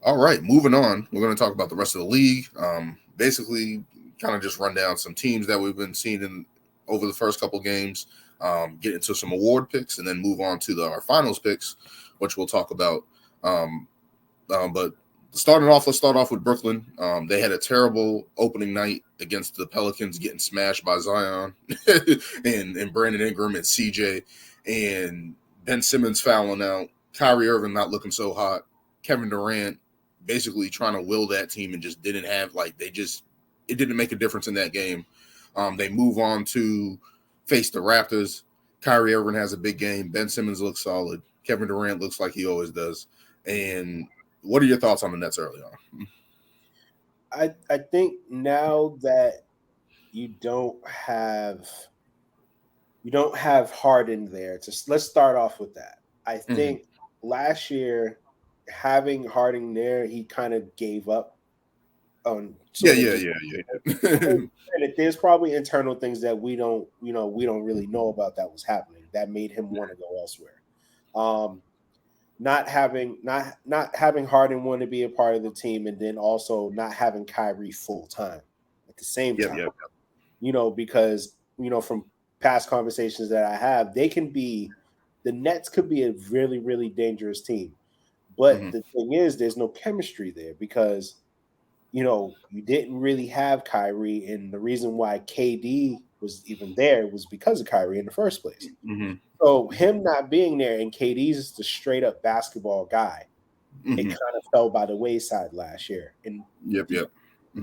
All right, moving on. We're going to talk about the rest of the league. Basically, kind of just run down some teams that we've been seeing in over the first couple games. Get into some award picks, and then move on to our finals picks, which we'll talk about. But let's start off with Brooklyn. They had a terrible opening night against the Pelicans, getting smashed by Zion and Brandon Ingram and CJ, and Ben Simmons fouling out. Kyrie Irving not looking so hot. Kevin Durant basically trying to will that team and just didn't have it didn't make a difference in that game. They move on to face the Raptors. Kyrie Irving has a big game. Ben Simmons looks solid. Kevin Durant looks like he always does. And what are your thoughts on the Nets early on? I think now that you don't have Harden there, let's start off with that. I think last year having Harden there, he kind of gave up on. Yeah. And there's probably internal things that we don't really know about that was happening that made him want to go elsewhere. Not having Harden want to be a part of the team, and then also not having Kyrie full time at the same time. Because from past conversations that I have, the Nets could be a really, really dangerous team. But the thing is, there's no chemistry there because you didn't really have Kyrie, and the reason why KD was even there was because of Kyrie in the first place. So him not being there, and KD's the straight up basketball guy, it kind of fell by the wayside last year and the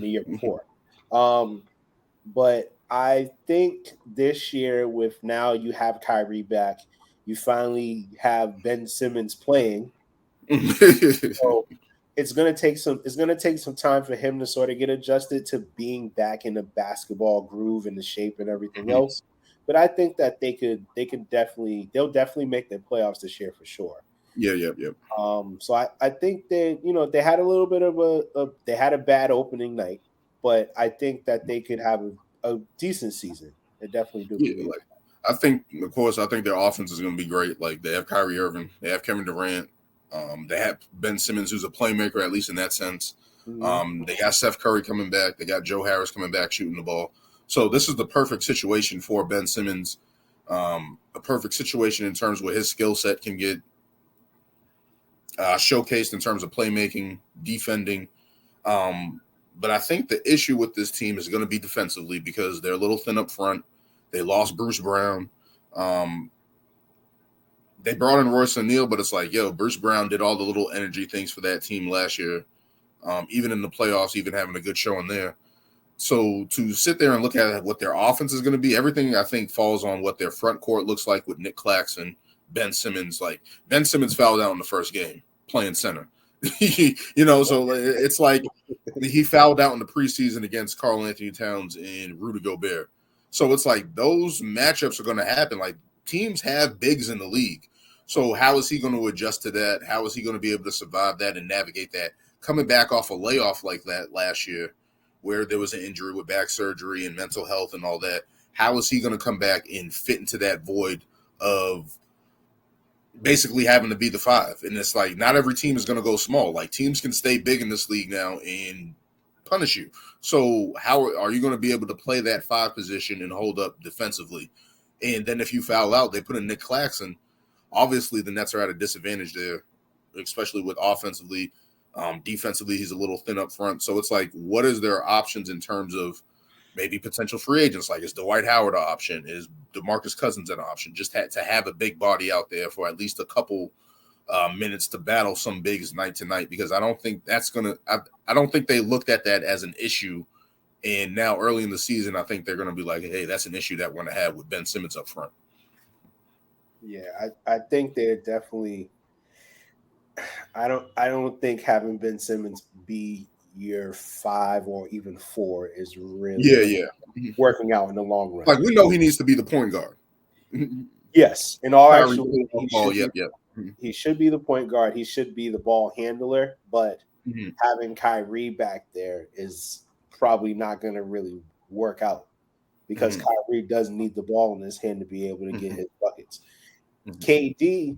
year before. But I think this year, with now you have Kyrie back, you finally have Ben Simmons playing. So it's gonna take some time for him to sort of get adjusted to being back in the basketball groove and the shape and everything else. But I think that they'll definitely make the playoffs this year for sure. So I think they had a little bit of they had a bad opening night, but I think that they could have a decent season. They definitely do. I think their offense is going to be great. Like they have Kyrie Irving, they have Kevin Durant, they have Ben Simmons, who's a playmaker at least in that sense. They got Steph Curry coming back. They got Joe Harris coming back shooting the ball. So this is the perfect situation for Ben Simmons. A perfect situation in terms where his skill set can get showcased in terms of playmaking, defending. But I think the issue with this team is going to be defensively because they're a little thin up front. They lost Bruce Brown. They brought in Royce O'Neal, but it's like, Bruce Brown did all the little energy things for that team last year, even in the playoffs, even having a good showing there. So to sit there and look at what their offense is going to be, everything I think falls on what their front court looks like with Nick Claxton, Ben Simmons. Like Ben Simmons fouled out in the first game playing center. So it's like he fouled out in the preseason against Karl Anthony Towns and Rudy Gobert. So it's like those matchups are going to happen. Like teams have bigs in the league. So how is he going to adjust to that? How is he going to be able to survive that and navigate that? Coming back off a layoff like that last year where there was an injury with back surgery and mental health and all that, how is he going to come back and fit into that void of basically having to be the five? And it's like not every team is going to go small. Like teams can stay big in this league now and punish you. So how are you going to be able to play that five position and hold up defensively? And then if you foul out, they put in Nick Claxton. Obviously, the Nets are at a disadvantage there, especially with offensively. Defensively, he's a little thin up front. So it's like, what is their options in terms of maybe potential free agents? Like, is Dwight Howard an option? Is DeMarcus Cousins an option? Just to have a big body out there for at least a couple minutes to battle some bigs night to night, because I don't think that's gonna. I don't think they looked at that as an issue. And now, early in the season, I think they're going to be like, "Hey, that's an issue that we're going to have with Ben Simmons up front." Yeah, I think they're definitely. I don't think having Ben Simmons be year 5 or even 4 is really working out in the long run. Like we know he needs to be the point guard. Yes, in all actuality, he should be the point guard. He should be the ball handler. But having Kyrie back there is probably not going to really work out because Kyrie doesn't need the ball in his hand to be able to get his buckets. KD,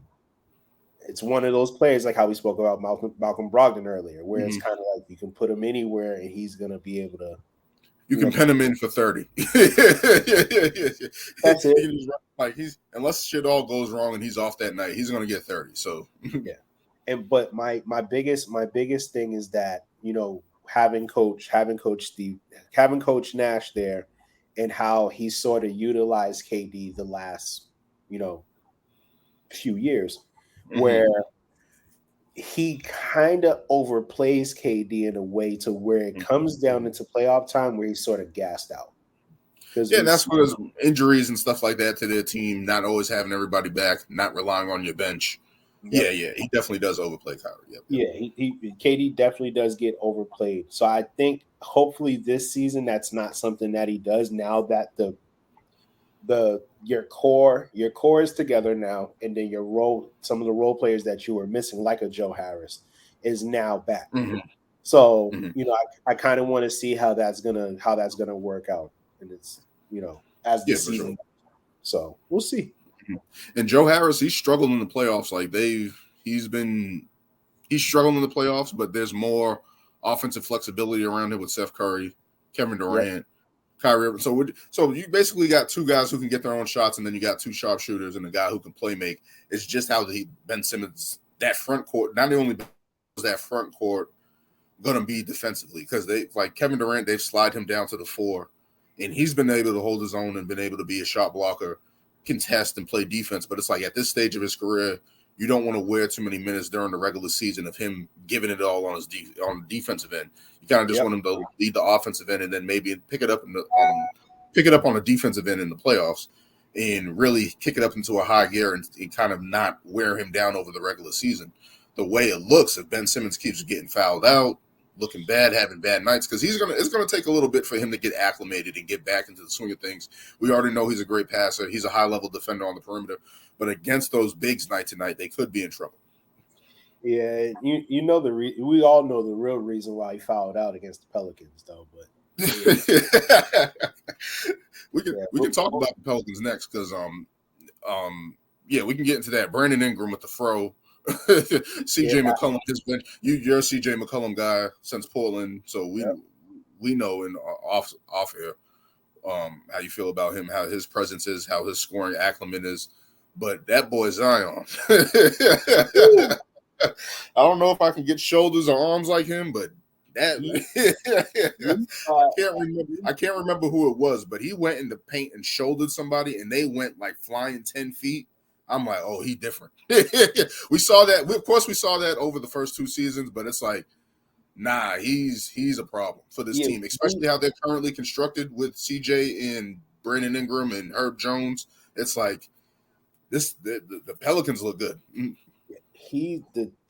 it's one of those players like how we spoke about Malcolm Brogdon earlier, where it's kind of like you can put him anywhere and he's gonna be able to. You can pen him in for 30. That's it. Like unless shit all goes wrong and he's off that night, he's gonna get 30. So yeah. But my biggest thing is that, having Coach Nash there, and how he sort of utilized KD the last, few years, where he kind of overplays KD in a way to where it comes down into playoff time where he's sort of gassed out. Yeah, that's because injuries and stuff like that to their team, not always having everybody back, not relying on your bench. Yep. Yeah, he definitely does overplay Kyrie. Yep. Yeah, KD definitely does get overplayed. So I think hopefully this season that's not something that he does now that your core is together now, and then some of the role players that you were missing, like a Joe Harris, is now back. So I kind of want to see how that's gonna work out, and it's as the season. Sure. So we'll see. And Joe Harris, he's struggled in the playoffs. Like he's struggling in the playoffs, but there's more offensive flexibility around him with Steph Curry, Kevin Durant, Kyrie. So you basically got two guys who can get their own shots, and then you got two sharpshooters and a guy who can play make. It's just how Ben Simmons, that front court, not only is that front court going to be defensively, because Kevin Durant, they've slid him down to the 4, and he's been able to hold his own and been able to be a shot blocker, contest, and play defense. But it's like at this stage of his career, you don't want to wear too many minutes during the regular season of him giving it all on the defensive end. You kind of just want him to lead the offensive end and then maybe pick it up on the defensive end in the playoffs and really kick it up into a high gear and kind of not wear him down over the regular season. The way it looks, if Ben Simmons keeps getting fouled out, looking bad, having bad nights, because it's gonna take a little bit for him to get acclimated and get back into the swing of things. We already know he's a great passer. He's a high-level defender on the perimeter. But against those bigs night to night, they could be in trouble. Yeah, we all know the real reason why he fouled out against the Pelicans, though. But we can talk about the Pelicans next because we can get into that. Brandon Ingram with the fro. CJ McCollum has been you're a CJ McCollum guy since Portland, so we know in off air how you feel about him, how his presence is, how his scoring acclimate is. But that boy Zion, I don't know if I can get shoulders or arms like him, but that I can't remember who it was, but he went in the paint and shouldered somebody, and they went like flying 10 feet. I'm like, oh, he different. We saw that. Of course, we saw that over the first 2 seasons, but it's like, nah, he's a problem for this team, especially how they're currently constructed with CJ and Brandon Ingram and Herb Jones. It's like the Pelicans look good.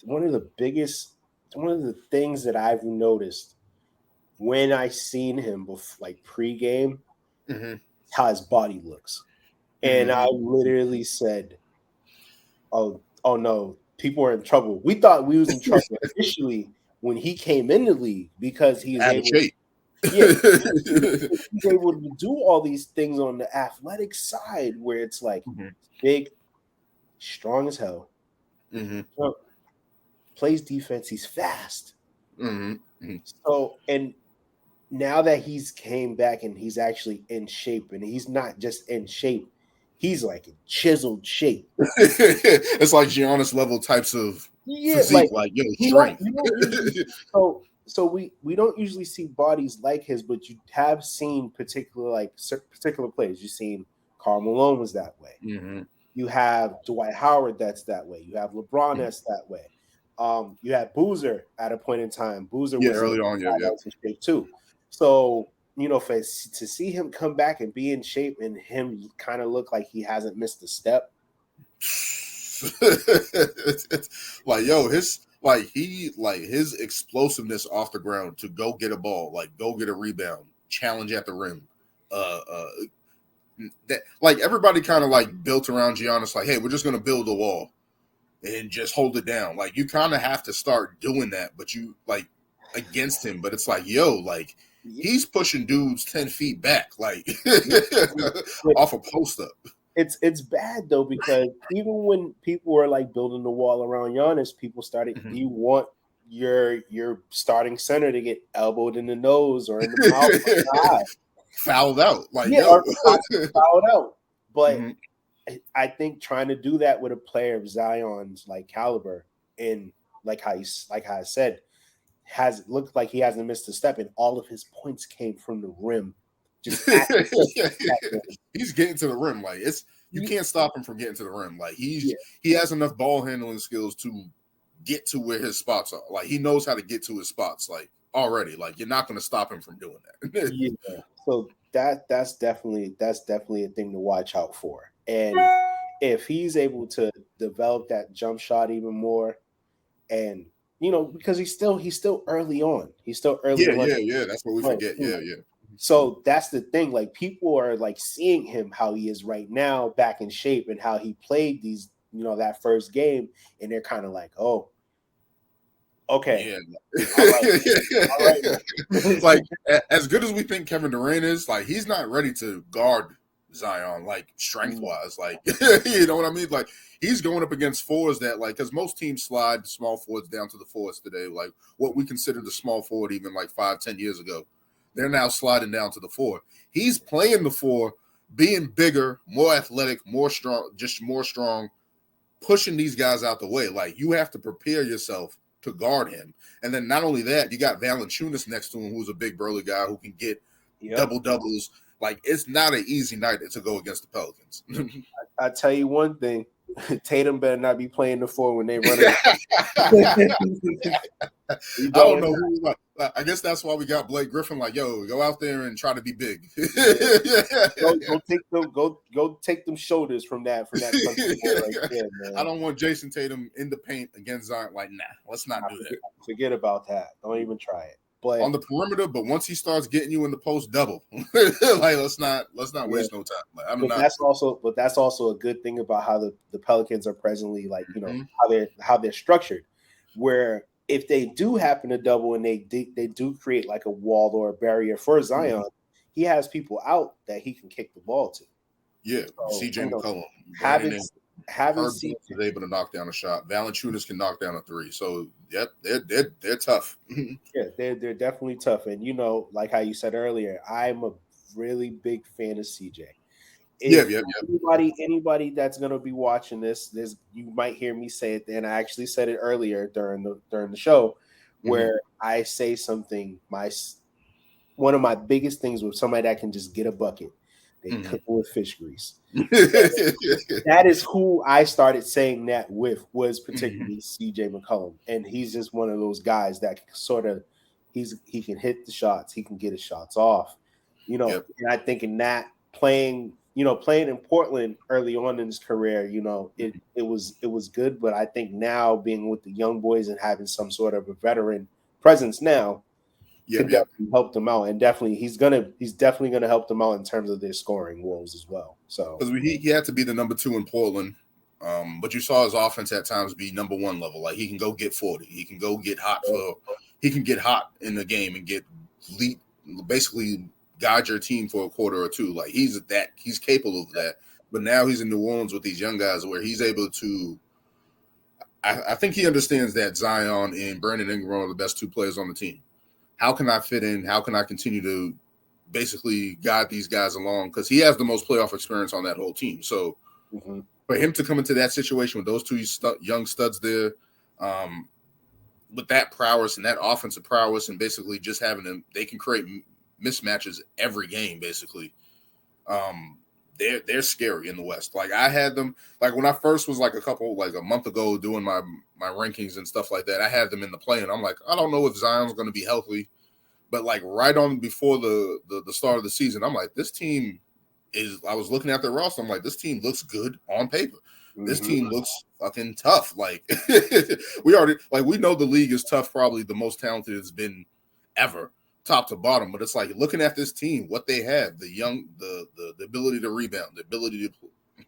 One of the things that I've noticed when I seen him like pregame, how his body looks, and I literally said, "Oh no, people are in trouble." We thought we was in trouble initially when he came in the league because he's able to do all these things on the athletic side where it's like big, strong as hell, plays defense, he's fast. So, and now that he's came back and he's actually in shape, and he's not just in shape, he's like in chiseled shape. It's like Giannis level types of physique, like strength. So we don't usually see bodies like his, but you have seen particular players. You've seen Karl Malone was that way. You have Dwight Howard that's that way. You have LeBron that's that way. You had Boozer at a point in time. Boozer was early on, in shape too. So to see him come back and be in shape and him kind of look like he hasn't missed a step. His explosiveness off the ground to go get a ball, like go get a rebound, challenge at the rim. That like everybody kind of like built around Giannis, like, hey, we're just gonna build a wall and just hold it down. Like you kind of have to start doing that, but you like against him. But it's like, he's pushing dudes 10 feet back, like off a post up. it's bad though, because even when people were like building the wall around Giannis, people started. Do you want your starting center to get elbowed in the nose or in the mouth or in the eye? Fouled out, like or fouled out. But I think trying to do that with a player of Zion's like caliber, and like how I said, has looked like he hasn't missed a step, and all of his points came from the rim. Just he's getting to the rim. Like you can't stop him from getting to the rim. Like he has enough ball handling skills to get to where his spots are. Like he knows how to get to his spots. Like already, like you're not going to stop him from doing that. Yeah. So that's definitely a thing to watch out for. And if he's able to develop that jump shot even more, and because he's still early on. He's still early. Yeah. That's what we forget. Yeah. So that's the thing. Like people are like seeing him how he is right now, back in shape, and how he played these, that first game, and they're kind of like, oh, okay, all right. Like as good as we think Kevin Durant is, like he's not ready to guard Zion, like strength wise, like you know what I mean? Like he's going up against fours that, like, because most teams slide small forwards down to the fours today, like what we considered the small forward even like 5-10 years ago. They're now sliding down to the four. He's playing the four, being bigger, more athletic, more strong, pushing these guys out the way. Like you have to prepare yourself to guard him. And then not only that, you got Valanciunas next to him, who's a big burly guy who can get double-doubles. Like it's not an easy night to go against the Pelicans. I tell you one thing. Tatum better not be playing the four when they run it. I don't know who. I guess that's why we got Blake Griffin. Like, yo, go out there and try to be big. Go take them shoulders from that. Right there, man. I don't want Jason Tatum in the paint against Zion. Like, nah, let's not do that. Forget about that. Don't even try it. But on the perimeter, but once he starts getting you in the post, double. Like, let's not waste no time. Like, that's also a good thing about how the Pelicans are presently, like, how they're structured, where if they do happen to double and they do create like a wall or a barrier for Zion, he has people out that he can kick the ball to. Yeah, so, CJ McCollum. Having CJ is able to knock down a shot. Valanciunas can knock down a three. So yep, they're tough. Yeah, they're definitely tough. And like how you said earlier, I'm a really big fan of CJ. Anybody that's gonna be watching this, you might hear me say it, and I actually said it earlier during the show, where I say something. One of my biggest things with somebody that can just get a bucket, they cook with fish grease. That is who I started saying that with, was particularly CJ McCollum, and he's just one of those guys that sort of he can hit the shots, he can get his shots off, And I think in that playing in Portland early on in his career, it was good, but I think now being with the young boys and having some sort of a veteran presence now could definitely help them out, and he's definitely gonna help them out in terms of their scoring woes as well. So because he had to be the number 2 in Portland, but you saw his offense at times be number 1 level. Like he can go get 40, he can go get hot he can get hot in the game and get lead, basically guide your team for a quarter or two. Like he's capable of that. But now he's in New Orleans with these young guys where he's able to. I think he understands that Zion and Brandon Ingram are the best 2 players on the team. How can I fit in? How can I continue to basically guide these guys along? Because he has the most playoff experience on that whole team. So for him to come into that situation with those 2 young studs there, with that prowess and that offensive prowess, and basically just having them, they can create mismatches every game. Basically, they're scary in the West. Like I had them, like when I first was like a month ago doing my rankings and stuff like that, I had them in the play, and I'm like, I don't know if Zion's going to be healthy, but like right on before the start of the season, I'm like, this team is. I was looking at their roster, I'm like, this team looks good on paper. This team looks fucking tough. Like we know the league is tough, probably the most talented it's been ever, top to bottom. But it's like looking at this team, what they have, the ability to rebound, the ability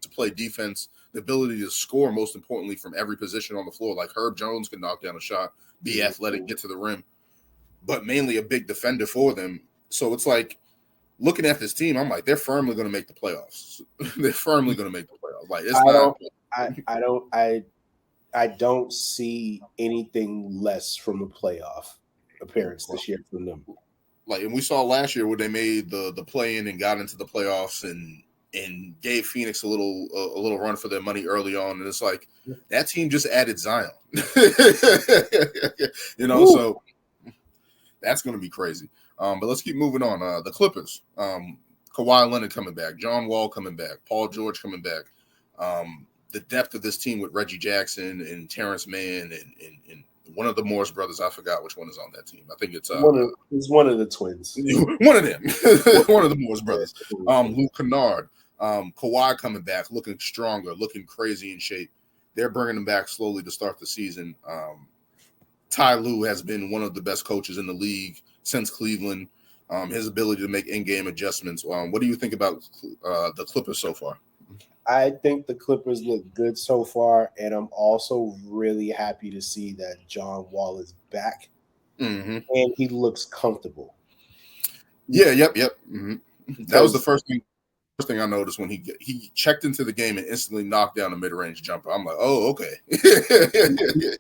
to play defense, the ability to score, most importantly, from every position on the floor. Like Herb Jones can knock down a shot, be athletic, get to the rim, but mainly a big defender for them. So it's like looking at this team, I'm like, they're firmly going to make the playoffs. They're firmly going to make the playoffs. Like, it's I don't see anything less from a playoff appearance this year from them. Like, and we saw last year where they made the play-in and got into the playoffs and gave Phoenix a little run for their money early on, and it's like that team just added Zion. Ooh. So that's going to be crazy. But let's keep moving on. The Clippers, Kawhi Leonard coming back, John Wall coming back, Paul George coming back. The depth of this team with Reggie Jackson and Terrence Mann and one of the Morris brothers. I forgot which one is on that team. I think it's one of the twins. One of them. One of the Morris brothers. Luke Kennard. Kawhi coming back, looking stronger, looking crazy in shape. They're bringing him back slowly to start the season. Ty Lue has been one of the best coaches in the league since Cleveland. His ability to make in-game adjustments. What do you think about the Clippers so far? I think the Clippers look good so far, and I'm also really happy to see that John Wall is back, and he looks comfortable. Yeah, yep. Mm-hmm. That was the first thing I noticed when he checked into the game and instantly knocked down a mid-range jumper. I'm like, oh, okay.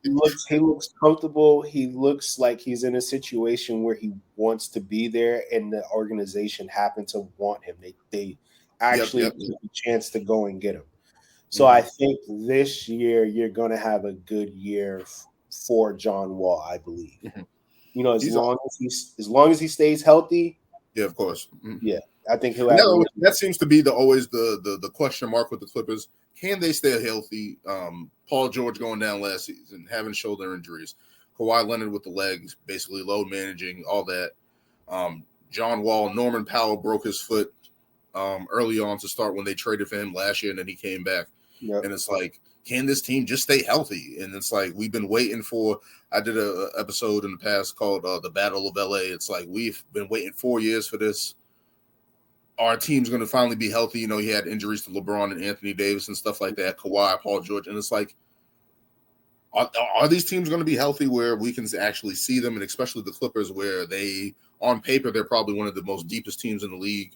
He looks comfortable. He looks like he's in a situation where he wants to be there, and the organization happened to want him. They actually took a chance to go and get him. So I think this year you're going to have a good year for John Wall, I believe. As long as he stays healthy. Yeah, of course. Yeah, I think he'll. That seems to be always the question mark with the Clippers. Can they stay healthy? Paul George going down last season, having shoulder injuries. Kawhi Leonard with the legs, basically load managing, all that. John Wall, Norman Powell broke his foot early on to start when they traded for him last year, and then he came back. Yep. And it's like, can this team just stay healthy? And it's like, we've been waiting for. I did an episode in the past called The Battle of LA. It's like, we've been waiting 4 years for this. Our team's going to finally be healthy. He had injuries to LeBron and Anthony Davis and stuff like that, Kawhi, Paul George. And it's like, are these teams going to be healthy where we can actually see them? And especially the Clippers, where on paper, they're probably one of the most deepest teams in the league.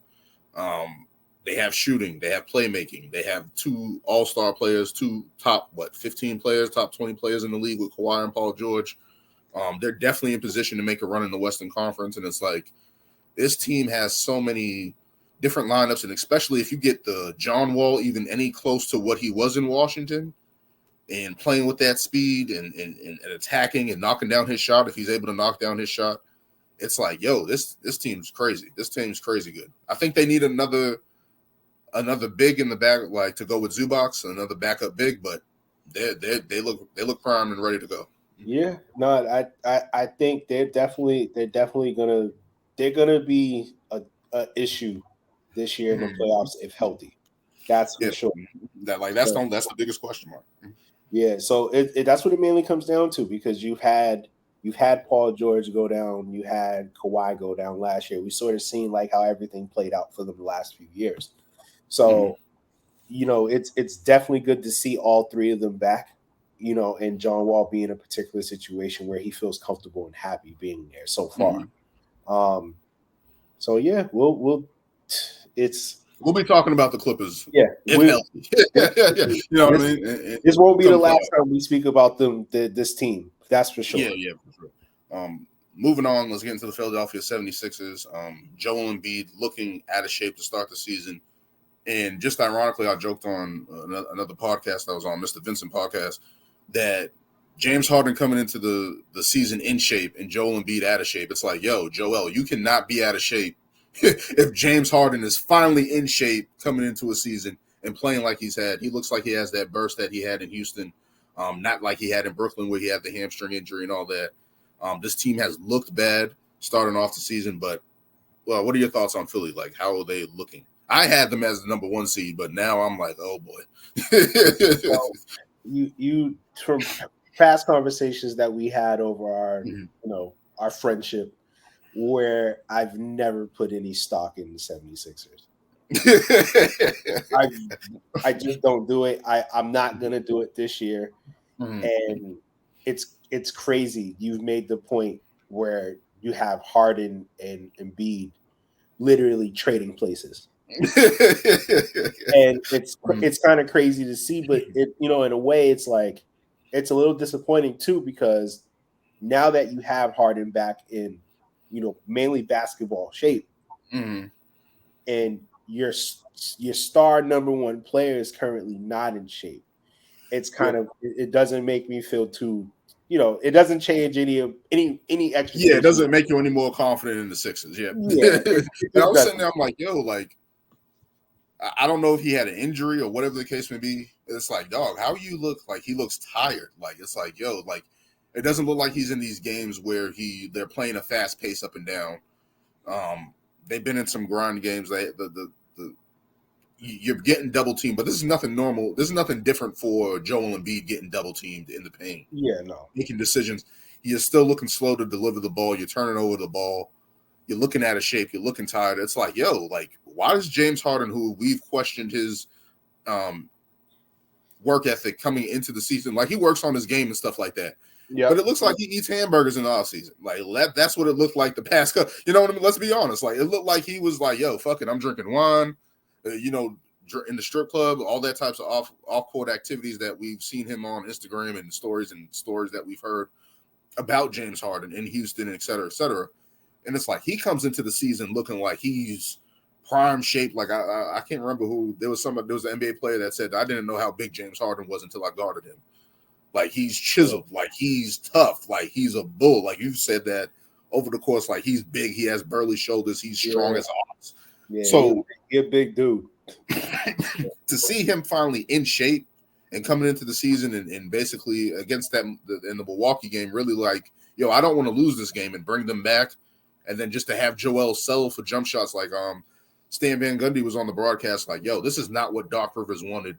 They have shooting, they have playmaking, they have 2 all-star players, 2 top 15 players, top 20 players in the league with Kawhi and Paul George. They're definitely in position to make a run in the Western Conference, and it's like this team has so many different lineups, and especially if you get the John Wall even any close to what he was in Washington and playing with that speed and attacking and knocking down his shot, if he's able to knock down his shot, it's like, yo, this team's crazy. This team's crazy good. I think they need another big in the back, like to go with Zubac, another backup big, but they look primed and ready to go. Yeah, no, I think they're definitely gonna be a issue this year in the playoffs if healthy. That's for sure. That's the biggest question mark. Yeah, so that's what it mainly comes down to, because you've had Paul George go down, you had Kawhi go down last year. We sort of seen like how everything played out for them the last few years. So, it's definitely good to see all 3 of them back, and John Wall be in a particular situation where he feels comfortable and happy being there so far. So yeah, we'll be talking about the Clippers. Yeah. Healthy. What I mean? This won't be the last time we speak about them, this team. That's for sure. Yeah, for sure. Moving on, let's get into the Philadelphia 76ers. Joel Embiid looking out of shape to start the season. And just ironically, I joked on another podcast I was on, Mr. Vincent podcast, that James Harden coming into the season in shape and Joel Embiid out of shape. It's like, yo, Joel, you cannot be out of shape if James Harden is finally in shape coming into a season and playing like he's had. He looks like he has that burst that he had in Houston, not like he had in Brooklyn where he had the hamstring injury and all that. This team has looked bad starting off the season, but what are your thoughts on Philly? Like, how are they looking? I had them as the number 1 seed, but now I'm like, oh boy. Well, you from past conversations that we had over our our friendship, where I've never put any stock in the 76ers. I just don't do it. I'm not gonna do it this year. And it's crazy. You've made the point where you have Harden and Embiid literally trading places. And it's kind of crazy to see, but it, in a way, it's like it's a little disappointing too, because now that you have Harden back in, mainly basketball shape, and your star number one player is currently not in shape, it's kind of, it doesn't make me feel too, it doesn't change any expectations. Yeah, it doesn't make you any more confident in the Sixers. Yeah. And I was sitting there, I'm like, yo, like, I don't know if he had an injury or whatever the case may be. It's like, dog, how you look like he looks tired. Like, it's like, yo, like, it doesn't look like he's in these games where they're playing a fast pace up and down. They've been in some grind games. You're getting double teamed, but this is nothing normal. This is nothing different for Joel Embiid getting double teamed in the paint. Yeah, no. Making decisions. You're still looking slow to deliver the ball. You're turning over the ball. You're looking out of shape. You're looking tired. It's like, yo, like, why does James Harden, who we've questioned his work ethic coming into the season, like he works on his game and stuff like that. Yeah. But it looks like he eats hamburgers in the offseason. Like that's what it looked like the past couple. You know what I mean? Let's be honest. Like it looked like he was like, yo, fuck it, I'm drinking wine. In the strip club, all that types of off-court activities that we've seen him on Instagram and stories that we've heard about James Harden in Houston, et cetera, et cetera. And it's like he comes into the season looking like he's prime shape. Like I can't remember who there was an NBA player that said I didn't know how big James Harden was until I guarded him. Like he's chiseled, like he's tough, like he's a bull. Like you've said that over the course, like he's big, he has burly shoulders, he's strong as ox. Yeah, so he's a big dude. To see him finally in shape and coming into the season and basically against them in the Milwaukee game, really like, yo, I don't want to lose this game and bring them back. And then just to have Joel settle for jump shots, like Stan Van Gundy was on the broadcast, like, yo, this is not what Doc Rivers wanted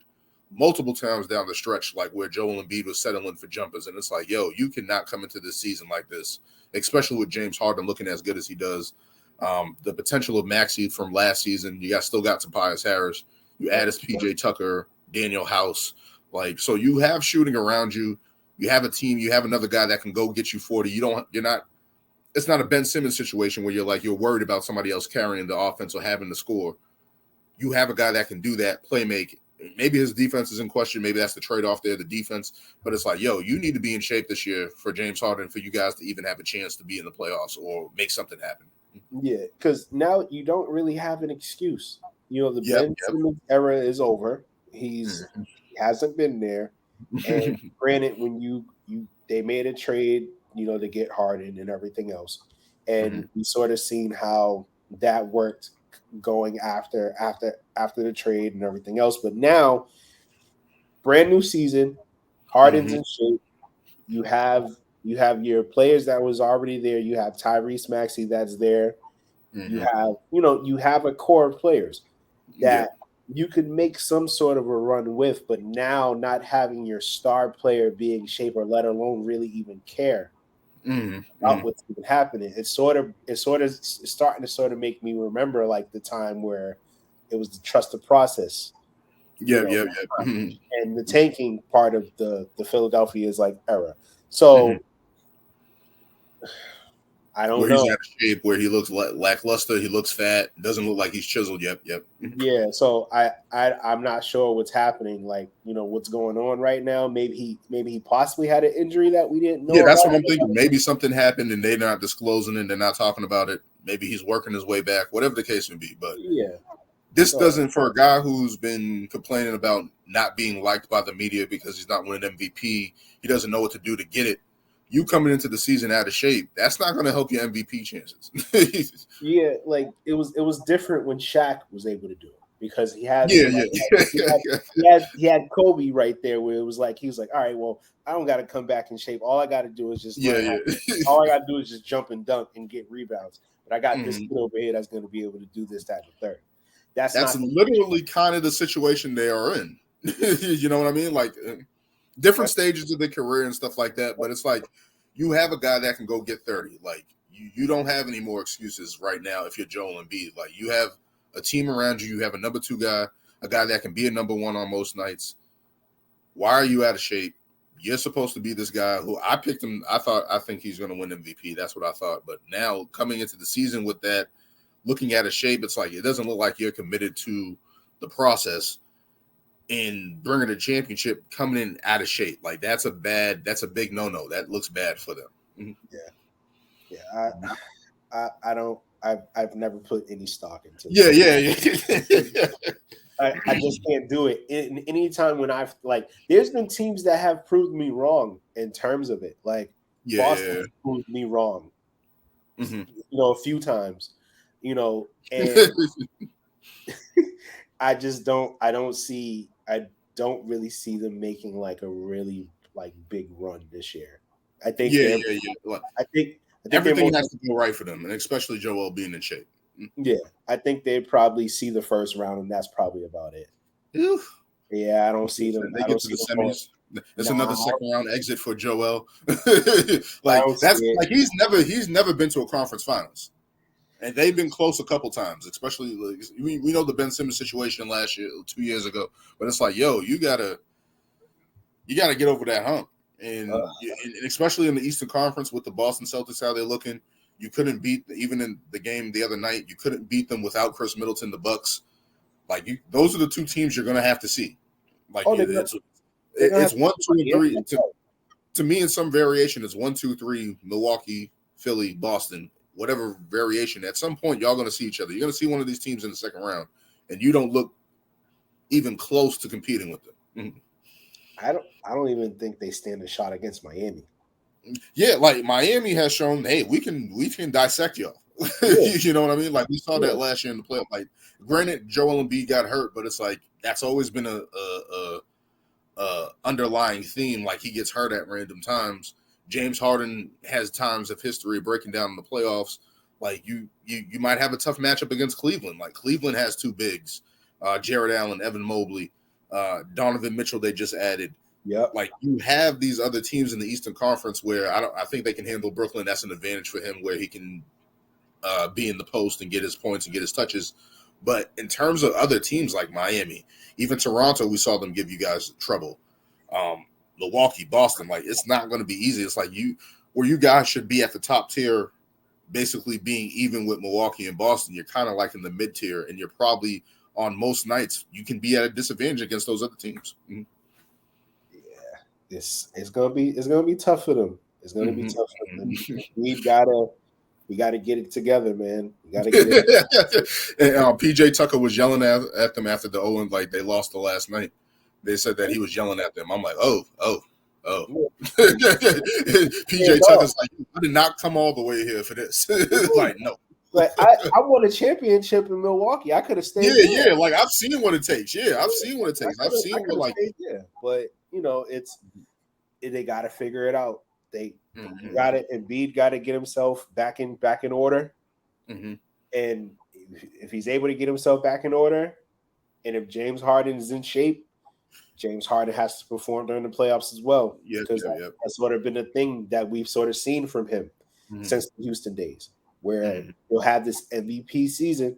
multiple times down the stretch, like where Joel Embiid was settling for jumpers. And it's like, yo, you cannot come into this season like this, especially with James Harden looking as good as he does. The potential of Maxey from last season, you still got Tobias Harris. You added PJ Tucker, Daniel House. Like, so you have shooting around you. You have a team. You have another guy that can go get you 40. It's not a Ben Simmons situation where you're worried about somebody else carrying the offense or having to score. You have a guy that can do that, play make. Maybe his defense is in question. Maybe that's the trade-off there, the defense. But it's like, yo, you need to be in shape this year for James Harden for you guys to even have a chance to be in the playoffs or make something happen. Yeah, because now you don't really have an excuse. Ben Simmons era is over. He hasn't been there. And granted, when they made a trade, to get Harden and everything else, and we sort of seen how that worked going after the trade and everything else. But now, brand new season, Harden's in shape. You have your players that was already there. You have Tyrese Maxey that's there. You have you have a core of players that you could make some sort of a run with, but now not having your star player be in shape or let alone really even care about what's even happening. It's starting to sort of make me remember like the time where it was the trust the process. And the tanking part of the Philadelphia is like era. So I don't know. He's out of shape, where he looks lackluster, he looks fat, doesn't look like he's chiseled. Yep. Yeah, so I'm not sure what's happening. Like, what's going on right now. Maybe he possibly had an injury that we didn't know. Yeah, that's what I'm thinking. Maybe something happened and they're not disclosing it, they're not talking about it. Maybe he's working his way back, whatever the case may be. But this doesn't, for a guy who's been complaining about not being liked by the media because he's not winning MVP, he doesn't know what to do to get it. You coming into the season out of shape, that's not going to help your MVP chances. Yeah, like it was different when Shaq was able to do it because he had he had Kobe right there where it was like he was like, all right, well, I don't got to come back in shape. All I got to do is just all I got to do is just jump and dunk and get rebounds. But I got this kid over here that's going to be able to do this, that, and the third. That's literally kind of the situation they are in. You know what I mean? Like different stages of their career and stuff like that. But it's like you have a guy that can go get 30. Like you don't have any more excuses right now if you're Joel Embiid. Like you have a team around you. You have a number 2 guy, a guy that can be a number 1 on most nights. Why are you out of shape? You're supposed to be this guy who I picked him. I think he's going to win MVP. That's what I thought. But now coming into the season with that looking at a shape, it's like it doesn't look like you're committed to the process. And bringing a championship coming in out of shape, like that's a big no. That looks bad for them. Mm-hmm. Yeah. I've never put any stock into that. Yeah. I just can't do it. Anytime when I've there's been teams that have proved me wrong in terms of it. Like Boston proved me wrong, a few times, and I just don't. I don't really see them making like a really big run this year. I think. I think everything has to go right for them, and especially Joel being in shape. Yeah, I think they probably see the first round, and that's probably about it. Oof. Yeah, I don't see them. They get to the semis. It's another second round exit for Joel. He's never been to a conference finals, and they've been close a couple times. Especially we know the Ben Simmons situation last year, 2 years ago, but it's like, yo, you gotta get over that hump, and especially in the Eastern Conference with the Boston Celtics, how they're looking. You couldn't beat even in the game the other night. You couldn't beat them without Chris Middleton, the Bucks. Those are the two teams you're going to have to see. It's 1, 2, and 3. To me, in some variation, it's 1, 2, 3. Milwaukee, Philly, Boston, whatever variation. At some point, y'all going to see each other. You're going to see one of these teams in the second round, and you don't look even close to competing with them. I don't even think they stand a shot against Miami. Yeah, Miami has shown, hey, we can dissect y'all. Yeah. You know what I mean? We saw that last year in the playoff. Granted, Joel Embiid got hurt, but it's that's always been a underlying theme. He gets hurt at random times. James Harden has times of history breaking down in the playoffs. You might have a tough matchup against Cleveland. Cleveland has two bigs, Jared Allen, Evan Mobley, Donovan Mitchell. They just added. Yeah, You have these other teams in the Eastern Conference where I think they can handle Brooklyn. That's an advantage for him where he can be in the post and get his points and get his touches. But in terms of other teams like Miami, even Toronto, we saw them give you guys trouble. Milwaukee, Boston, it's not going to be easy. It's where you guys should be at the top tier, basically being even with Milwaukee and Boston. You're kind of in the mid tier, and you're probably on most nights you can be at a disadvantage against those other teams. Mm-hmm. It's gonna be tough for them. It's gonna be tough for them. We gotta get it together, man. We gotta get it. And PJ Tucker was yelling at them after the Owen, they lost the last night. They said that he was yelling at them. I'm like, oh. PJ Tucker's I did not come all the way here for this. No. I won a championship in Milwaukee. I could have stayed. Yeah. I've seen what it takes. Yeah, I've seen what it takes. I've seen what but they got to figure it out. They got it. Embiid got to get himself back in order. Mm-hmm. And if he's able to get himself back in order, and if James Harden is in shape, James Harden has to perform during the playoffs as well. Because that's sort of been a thing that we've sort of seen from him since the Houston days, where he'll have this MVP season,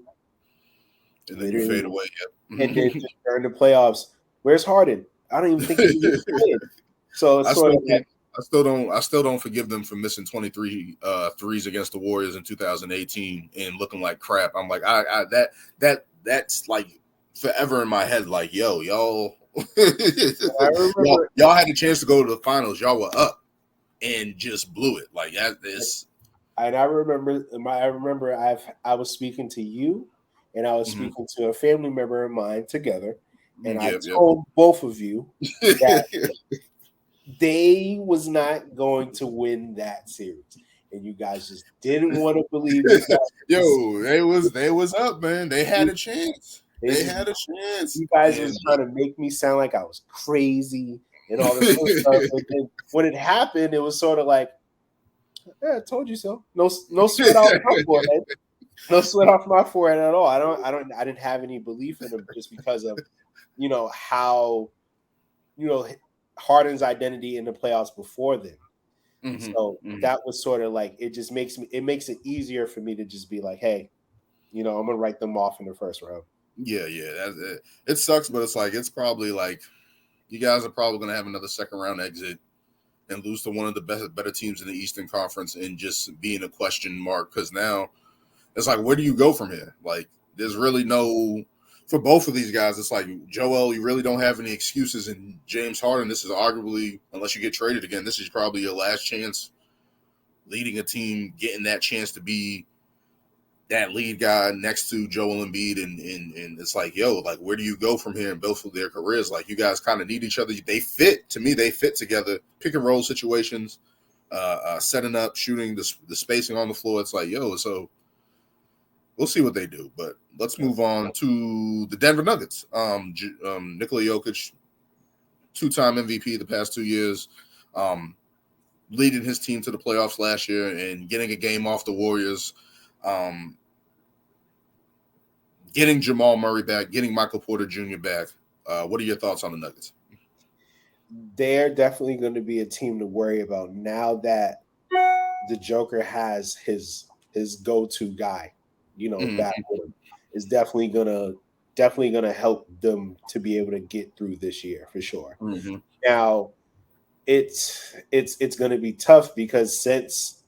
and then you fade away. And then during the playoffs, where's Harden? I don't even think he's playing. So it's I still don't forgive them for missing 23 threes against the Warriors in 2018 and looking like crap. I'm that's forever in my head. Yo, y'all, y'all had a chance to go to the finals. Y'all were up and just blew it. And I remember I was speaking to you, and I was speaking to a family member of mine together, and I told both of you that they was not going to win that series, and you guys just didn't want to believe it. Yo, they was up, man. They had a chance. They had a chance. You guys was trying to make me sound like I was crazy and all this stuff. And when it happened, it was sort of like, yeah, I told you so. No sweat off my forehead. No sweat off my forehead at all. I didn't have any belief in him just because of, how, Harden's identity in the playoffs before then. So that was sort of it makes it easier for me to just be like, hey, I'm gonna write them off in the first round. Yeah. It sucks, but it's probably you guys are probably gonna have another second round exit and lose to one of the better teams in the Eastern Conference and just being a question mark because now It's like, where do you go from here? Like, there's really no for both of these guys. It's like, Joel, you really don't have any excuses, and James Harden, this is arguably, unless you get traded again, this is probably your last chance leading a team, getting that chance to be that lead guy next to Joel Embiid, and it's like, yo, like, where do you go from here in both of their careers? Like, you guys kind of need each other. They fit together. Pick and roll situations, setting up, shooting, the spacing on the floor. It's like, yo, so we'll see what they do. But let's move on to the Denver Nuggets. Nikola Jokic, 2-time MVP the past 2 years, leading his team to the playoffs last year and getting a game off the Warriors. Getting Jamal Murray back, getting Michael Porter Jr. back. What are your thoughts on the Nuggets? They're definitely going to be a team to worry about now that the Joker has his go-to guy, back with him. Is definitely gonna help them to be able to get through this year for sure. Mm-hmm. Now, it's going to be tough because since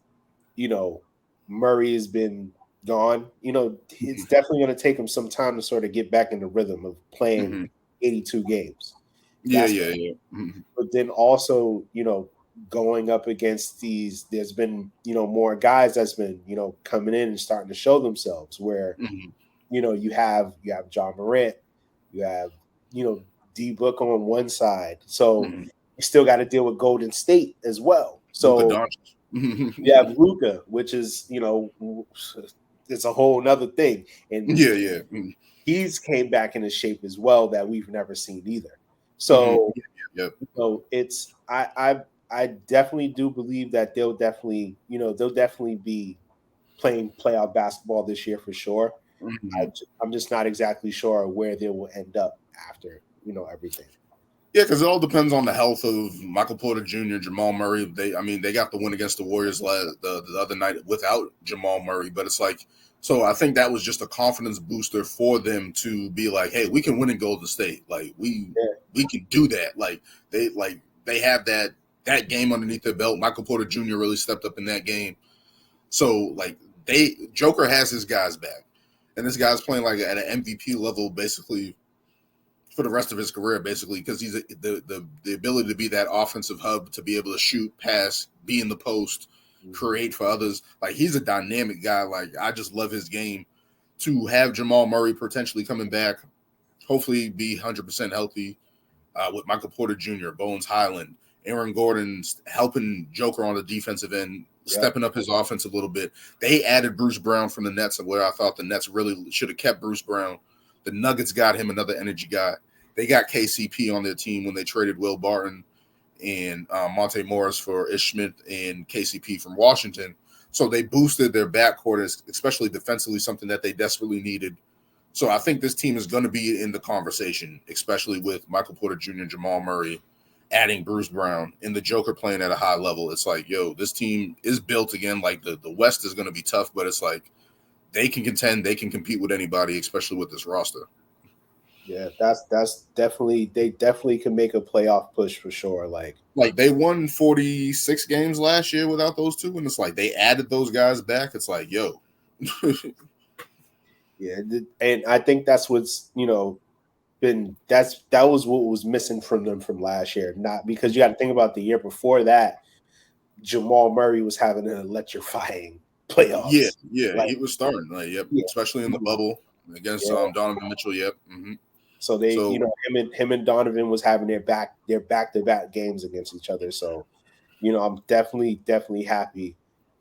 Murray has been gone, it's definitely going to take him some time to sort of get back in the rhythm of playing 82 games. Yeah. Mm-hmm. But then also, going up against these, there's been, more guys that's been, coming in and starting to show themselves where, you have John Morant, you have, D Book on one side. So you still got to deal with Golden State as well. So you have Luka, which is, it's a whole nother thing. And he's came back in a shape as well that we've never seen either. So, it's I definitely do believe that they'll definitely be playing playoff basketball this year for sure. I'm just not exactly sure where they will end up after everything. Yeah, because it all depends on the health of Michael Porter Jr., Jamal Murray. They got the win against the Warriors the other night without Jamal Murray, but it's like, so I think that was just a confidence booster for them to be like, hey, we can win in Golden State. Like we can do that. Like they have that game underneath their belt. Michael Porter Jr. really stepped up in that game. So like Joker has his guys back, and this guy's playing like at an MVP level basically for the rest of his career, basically, because he's the ability to be that offensive hub, to be able to shoot, pass, be in the post, create for others. Like, he's a dynamic guy. Like, I just love his game. To have Jamal Murray potentially coming back, hopefully be 100% healthy, with Michael Porter Jr., Bones Highland, Aaron Gordon helping Joker on the defensive end, stepping up his offense a little bit. They added Bruce Brown from the Nets, where I thought the Nets really should have kept Bruce Brown. The Nuggets got him another energy guy. They got KCP on their team when they traded Will Barton and Monte Morris for Ish Smith and KCP from Washington. So they boosted their backcourt, especially defensively, something that they desperately needed. So I think this team is going to be in the conversation, especially with Michael Porter Jr., Jamal Murray, adding Bruce Brown, and the Joker playing at a high level. It's like, yo, this team is built again. Like, the West is going to be tough, but it's like they can contend, they can compete with anybody, especially with this roster. Yeah, that's definitely, they definitely can make a playoff push for sure. Like they won 46 games last year without those two, and it's like they added those guys back. It's like, yo. Yeah, and I think that's what's that was what was missing from them from last year. Not because you got to think about the year before that, Jamal Murray was having an electrifying playoffs. Yeah, like, he was starting, especially in the bubble against Donovan Mitchell. So him and Donovan was having their back-to-back games against each other. So, I'm definitely happy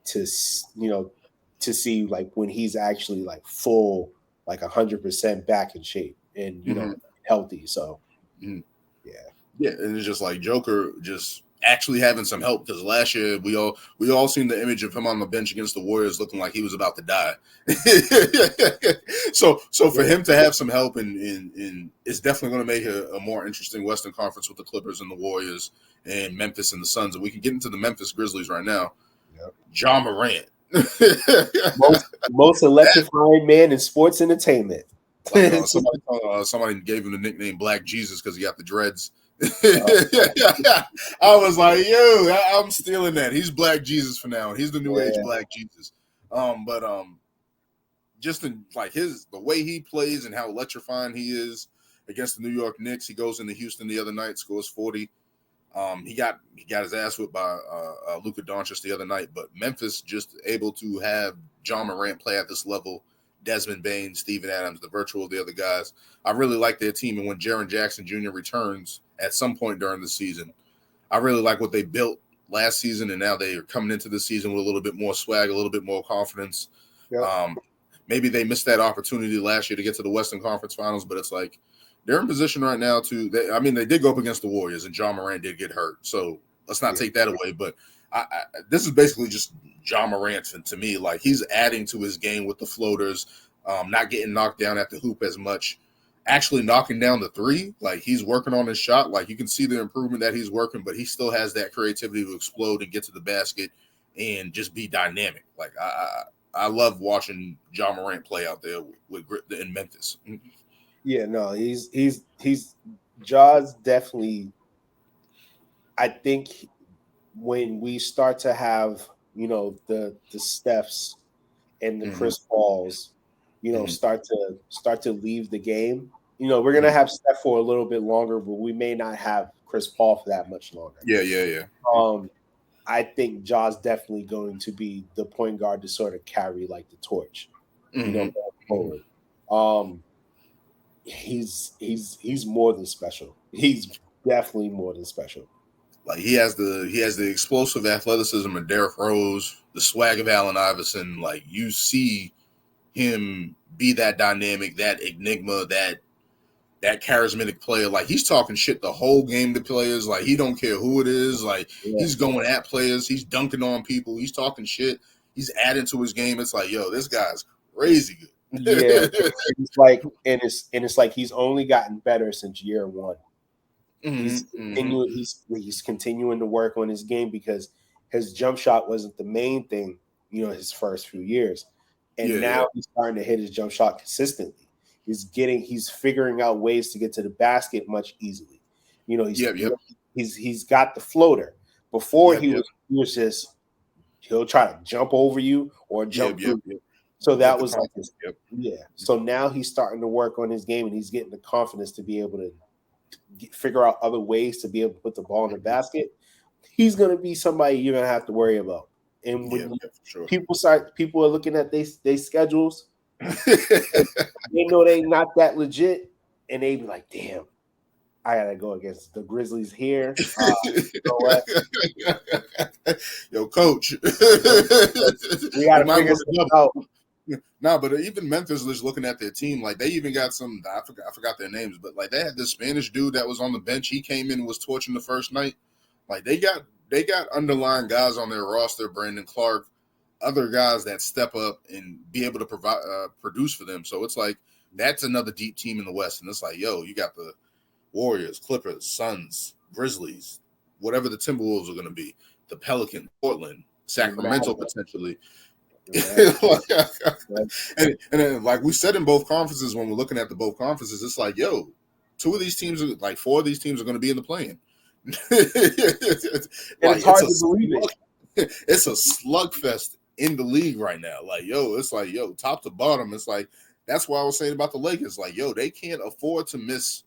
to see like when he's actually like full, like 100% back in shape and healthy. So and it's just like Joker just actually having some help, because last year we all seen the image of him on the bench against the Warriors looking like he was about to die. so for him to have some help and it's definitely going to make a more interesting Western Conference with the Clippers and the Warriors and Memphis and the Suns. And we can get into the Memphis Grizzlies right now. John Morant, most electrifying man in sports entertainment. Like, somebody gave him the nickname Black Jesus because he got the dreads. I was like, yo, I'm stealing that. He's Black Jesus for now. He's the new age Black Jesus. But just in like the way he plays and how electrifying he is against the New York Knicks. He goes into Houston the other night, scores 40. He got his ass whipped by Luka Doncic the other night, but Memphis just able to have John Morant play at this level, Desmond Bane, Steven Adams, the virtual of the other guys. I really like their team, and when Jaren Jackson Jr. returns at some point during the season, I really like what they built last season, and now they are coming into the season with a little bit more swag, a little bit more confidence. Yep. Maybe they missed that opportunity last year to get to the Western Conference Finals, but it's like they're in position right now they did go up against the Warriors, and John Morant did get hurt, so let's not take that away. But this is basically just John Morant to me. Like, he's adding to his game with the floaters, not getting knocked down at the hoop as much, actually knocking down the three. Like, he's working on his shot. Like, you can see the improvement that he's working, but he still has that creativity to explode and get to the basket and just be dynamic. Like, I love watching John Morant play out there in Memphis. Yeah, no, he's Jaws definitely. I think when we start to have, the Stephs and the Chris Pauls, start to leave the game. We're gonna have Steph for a little bit longer, but we may not have Chris Paul for that much longer. Yeah. I think Ja's definitely going to be the point guard to sort of carry like the torch, going forward. He's more than special. He's definitely more than special. Like, he has the explosive athleticism of Derrick Rose, the swag of Allen Iverson. Like, you see him be that dynamic, that enigma, that charismatic player. Like, he's talking shit the whole game to players. Like, he don't care who it is. Like, he's going at players. He's dunking on people. He's talking shit. He's adding to his game. It's like, yo, this guy's crazy good. Yeah, it's like, and it's like he's only gotten better since year one. He's continuing to work on his game because his jump shot wasn't the main thing, his first few years, and now he's starting to hit his jump shot consistently. He's figuring out ways to get to the basket much easily. He's got the floater. Before he was just, he'll try to jump over you or jump through you. So that was like his, So now he's starting to work on his game, and he's getting the confidence to be able to figure out other ways to be able to put the ball in the basket. He's going to be somebody you're going to have to worry about. And when people are looking at their schedules, they know they not that legit, and they be like, "Damn, I gotta go against the Grizzlies here." You know what? Yo, coach, we gotta figure this out. No, but even Memphis is looking at their team. Like, they even got some. I forgot their names, but like, they had this Spanish dude that was on the bench. He came in and was torching the first night. Like, they got underlying guys on their roster. Brandon Clark, other guys that step up and be able to provide produce for them. So it's like, that's another deep team in the West. And it's like, yo, you got the Warriors, Clippers, Suns, Grizzlies, whatever the Timberwolves are going to be, the Pelicans, Portland, Sacramento potentially. And then, like we said in both conferences, when we're looking at both conferences, it's like, yo, four of these teams are going to be in the play-in. It's hard to believe it. It's a slugfest in the league right now. Like, yo, it's like, yo, top to bottom. It's like, that's why I was saying about the Lakers. Like, yo, they can't afford to miss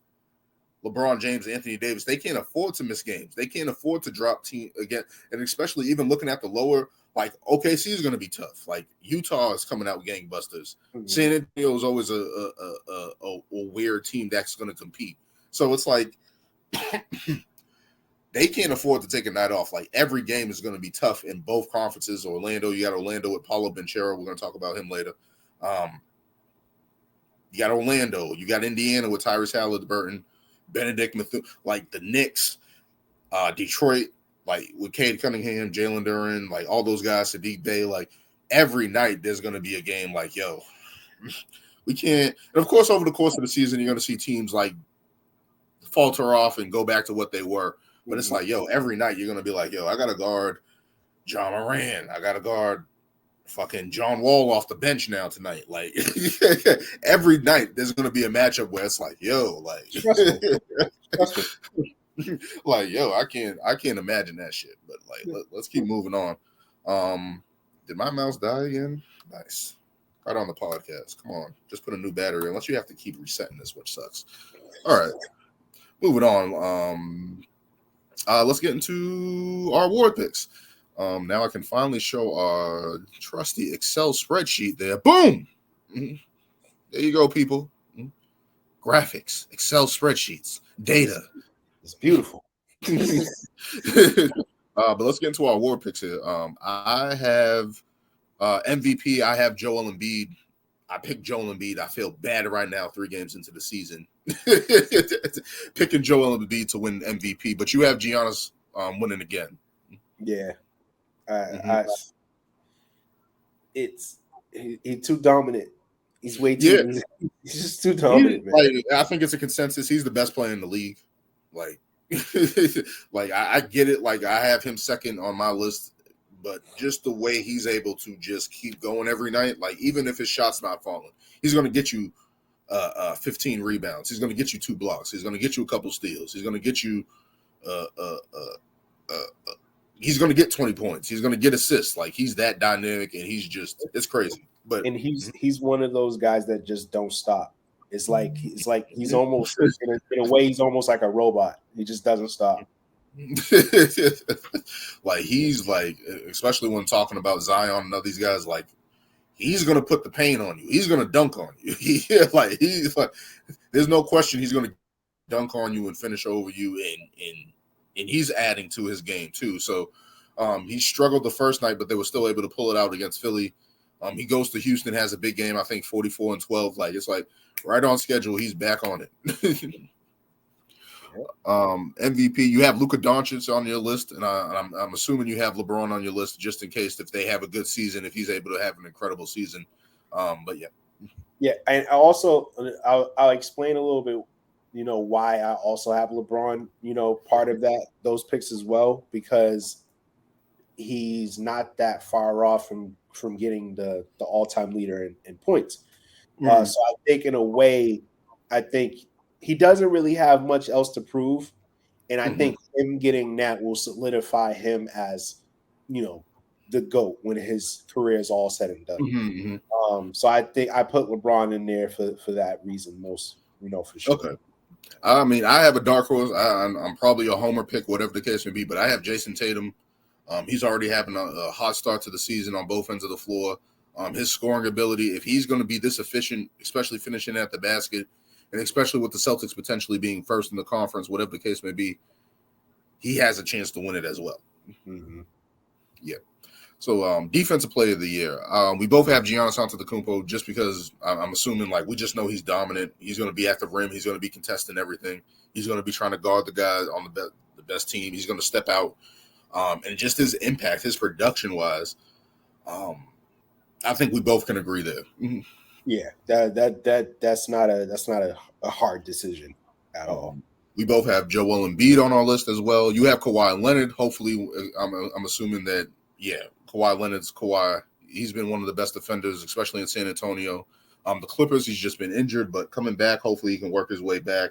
LeBron James, Anthony Davis. They can't afford to miss games. They can't afford to drop team again. And especially even looking at the lower, like, OKC is going to be tough. Like, Utah is coming out with gangbusters. San Antonio is always a weird team that's going to compete. So it's like, they can't afford to take a night off. Like, every game is going to be tough in both conferences. Orlando, you got Orlando with Paulo Banchero. We're going to talk about him later. You got Orlando. You got Indiana with Tyrese Halliburton, Benedict Mathurin, like the Knicks, Detroit, like with Cade Cunningham, Jalen Duren, like all those guys, Sadiq Bey. Like, every night there's going to be a game like, yo, we can't. And of course, over the course of the season, you're going to see teams like falter off and go back to what they were. But it's like, yo, every night you're going to be like, yo, I got to guard John Moran. I got to guard fucking John Wall off the bench now tonight. Like, every night there's going to be a matchup where it's like, yo, like, like, yo, I can't imagine that shit. But like, let's keep moving on. Did my mouse die again? Nice. Right on the podcast. Come on, just put a new battery. Unless you have to keep resetting this, which sucks. All right, moving on. Let's get into our award picks. Now I can finally show our trusty Excel spreadsheet there. Boom! Mm-hmm. There you go, people. Mm-hmm. Graphics, Excel spreadsheets, data. It's beautiful. But let's get into our award picks here. I have MVP. I have Joel Embiid. I picked Joel Embiid. I feel bad right now, 3 games into the season, picking Joel Embiid to win MVP. But you have Giannis winning again. Yeah, he's too dominant. He's way too. Yeah. He's just too dominant, man. Like, I think it's a consensus. He's the best player in the league. Like, like I get it. Like, I have him second on my list. But just the way he's able to just keep going every night, like even if his shot's not falling, he's going to get you 15 rebounds. He's going to get you 2 blocks. He's going to get you a couple steals. He's going to get you he's going to get 20 points. He's going to get assists. Like he's that dynamic, and it's crazy. But he's one of those guys that just don't stop. It's like he's almost in a way he's almost like a robot. He just doesn't stop. Like he's like, especially when talking about Zion and all these guys, like he's gonna put the paint on you. He's gonna dunk on you. He's like, there's no question he's gonna dunk on you and finish over you, and he's adding to his game too. So he struggled the first night, but they were still able to pull it out against Philly. He goes to Houston, has a big game. I think 44-12. Like it's like right on schedule. He's back on it. MVP, you have Luka Doncic on your list, and I'm assuming you have LeBron on your list just in case if they have a good season, if he's able to have an incredible season. But yeah, and I'll explain a little bit, why I also have LeBron, part of those picks as well, because he's not that far off from getting the all-time leader in points. So I think in a way, he doesn't really have much else to prove. And I think him getting that will solidify him as, the GOAT when his career is all said and done. So I think I put LeBron in there for that reason most, for sure. Okay. I mean, I have a dark horse. I'm probably a homer pick, whatever the case may be, but I have Jason Tatum. He's already having a hot start to the season on both ends of the floor. His scoring ability, if he's going to be this efficient, especially finishing at the basket, and especially with the Celtics potentially being first in the conference, whatever the case may be, he has a chance to win it as well. Yeah. So defensive player of the year. We both have Giannis Antetokounmpo just because I'm assuming like we just know he's dominant. He's going to be at the rim. He's going to be contesting everything. He's going to be trying to guard the guys on the best team. He's going to step out. And just his impact, his production-wise, I think we both can agree there. Yeah, that's not a hard decision at all. We both have Joel Embiid on our list as well. You have Kawhi Leonard. Hopefully, I'm assuming that Kawhi Leonard's Kawhi. He's been one of the best defenders, especially in San Antonio. The Clippers, he's just been injured, but coming back, hopefully he can work his way back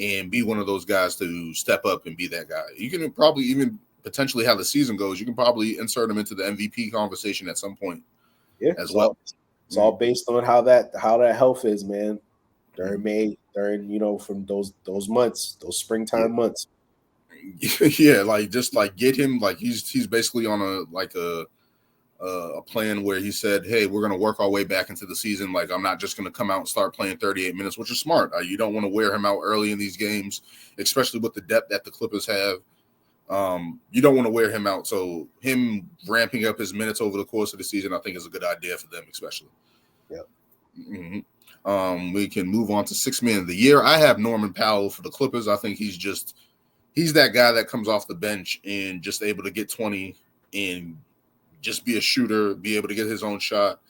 and be one of those guys to step up and be that guy. You can probably even potentially how the season goes. You can probably insert him into the MVP conversation at some point as well. It's all based on how that health is, man. During May, from those months, those springtime months. Yeah, like just like get him, like he's basically on a plan where he said, hey, we're gonna work our way back into the season. Like I'm not just gonna come out and start playing 38 minutes, which is smart. You don't want to wear him out early in these games, especially with the depth that the Clippers have. You don't want to wear him out. So him ramping up his minutes over the course of the season, I think is a good idea for them, especially. Yeah. We can move on to 6th man of the year. I have Norman Powell for the Clippers. I think he's that guy that comes off the bench and just able to get 20 and just be a shooter, be able to get his own shot.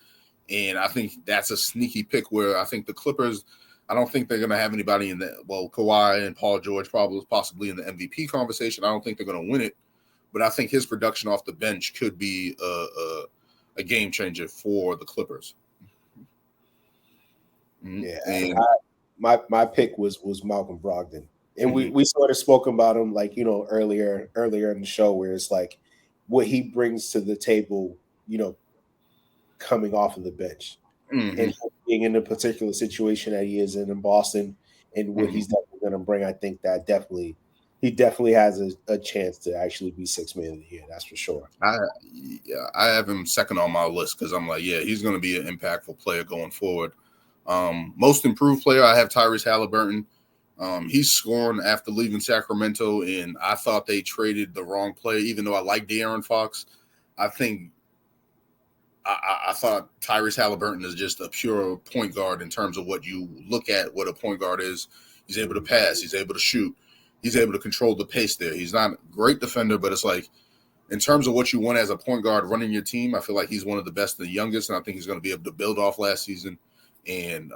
And I think that's a sneaky pick where I think the Clippers, I don't think they're going to have anybody in the, Kawhi and Paul George possibly in the MVP conversation. I don't think they're going to win it, but I think his production off the bench could be a game changer for the Clippers. Yeah, and my pick was Malcolm Brogdon, and we sort of spoke about him earlier in the show, where it's like what he brings to the table, coming off of the bench. and being in the particular situation that he is in Boston and what he's definitely going to bring, I think that he definitely has a chance to actually be Sixth Man of the Year. That's for sure. I have him second on my list because I'm like, yeah, he's going to be an impactful player going forward. Most improved player, I have Tyrese Halliburton. He's scoring after leaving Sacramento, and I thought they traded the wrong player, even though I like De'Aaron Fox. I think I thought Tyrese Halliburton is just a pure point guard in terms of what you look at what a point guard is. He's able to pass. He's able to shoot. He's able to control the pace there. He's not a great defender, but it's like in terms of what you want as a point guard running your team, I feel like he's one of the best and the youngest, and I think he's going to be able to build off last season. And,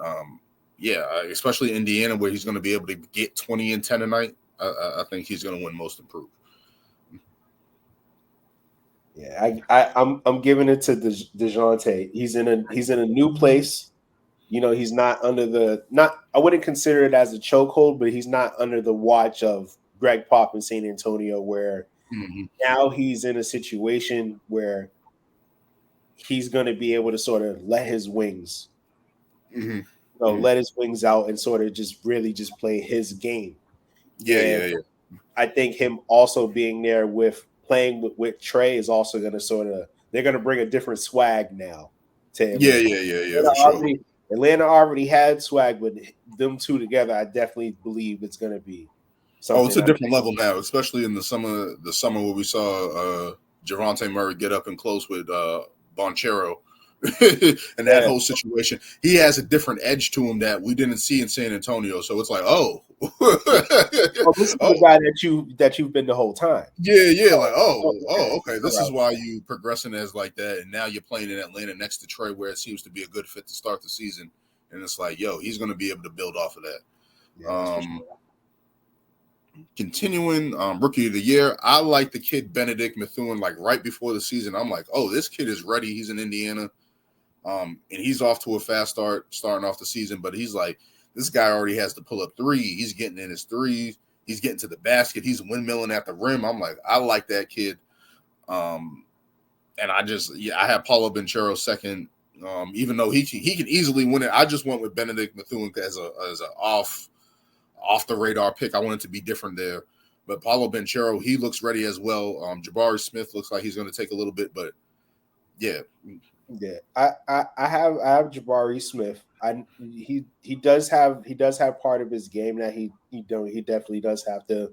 especially Indiana where he's going to be able to get 20 and 10 a night, I think he's going to win most improved. Yeah, I'm giving it to DeJounte. He's in a new place. He's not under I wouldn't consider it as a chokehold, but he's not under the watch of Greg Pop in San Antonio, where now he's in a situation where he's going to be able to sort of let his wings, let his wings out and sort of just really just play his game. Yeah. I think him also being there playing with Trey is also going to they're going to bring a different swag now to him. Yeah. Atlanta already had swag, but them two together, I definitely believe it's going to be something. Oh, it's a different level now, especially in the summer where we saw Javonte Murray get up and close with Bonchero and that whole situation. He has a different edge to him that we didn't see in San Antonio. So it's like, this is the guy that you've been the whole time. Yeah. Like, okay. This is why you progressing as like that, and now you're playing in Atlanta next to Trey, where it seems to be a good fit to start the season. And it's like, he's going to be able to build off of that. Yeah, continuing rookie of the year, I like the kid Benedict Mathurin. Like right before the season, I'm like, this kid is ready. He's in Indiana. And he's off to a fast start, starting off the season. But he's like, this guy already has to pull up three. He's getting in his threes. He's getting to the basket. He's windmilling at the rim. I'm like, I like that kid. And I have Paulo Banchero second. Even though he can easily win it, I just went with Benedict Mathurin as a off the radar pick. I wanted to be different there. But Paulo Banchero, he looks ready as well. Jabari Smith looks like he's going to take a little bit, but yeah. Yeah, I have Jabari Smith. He does have part of his game that he definitely does have to,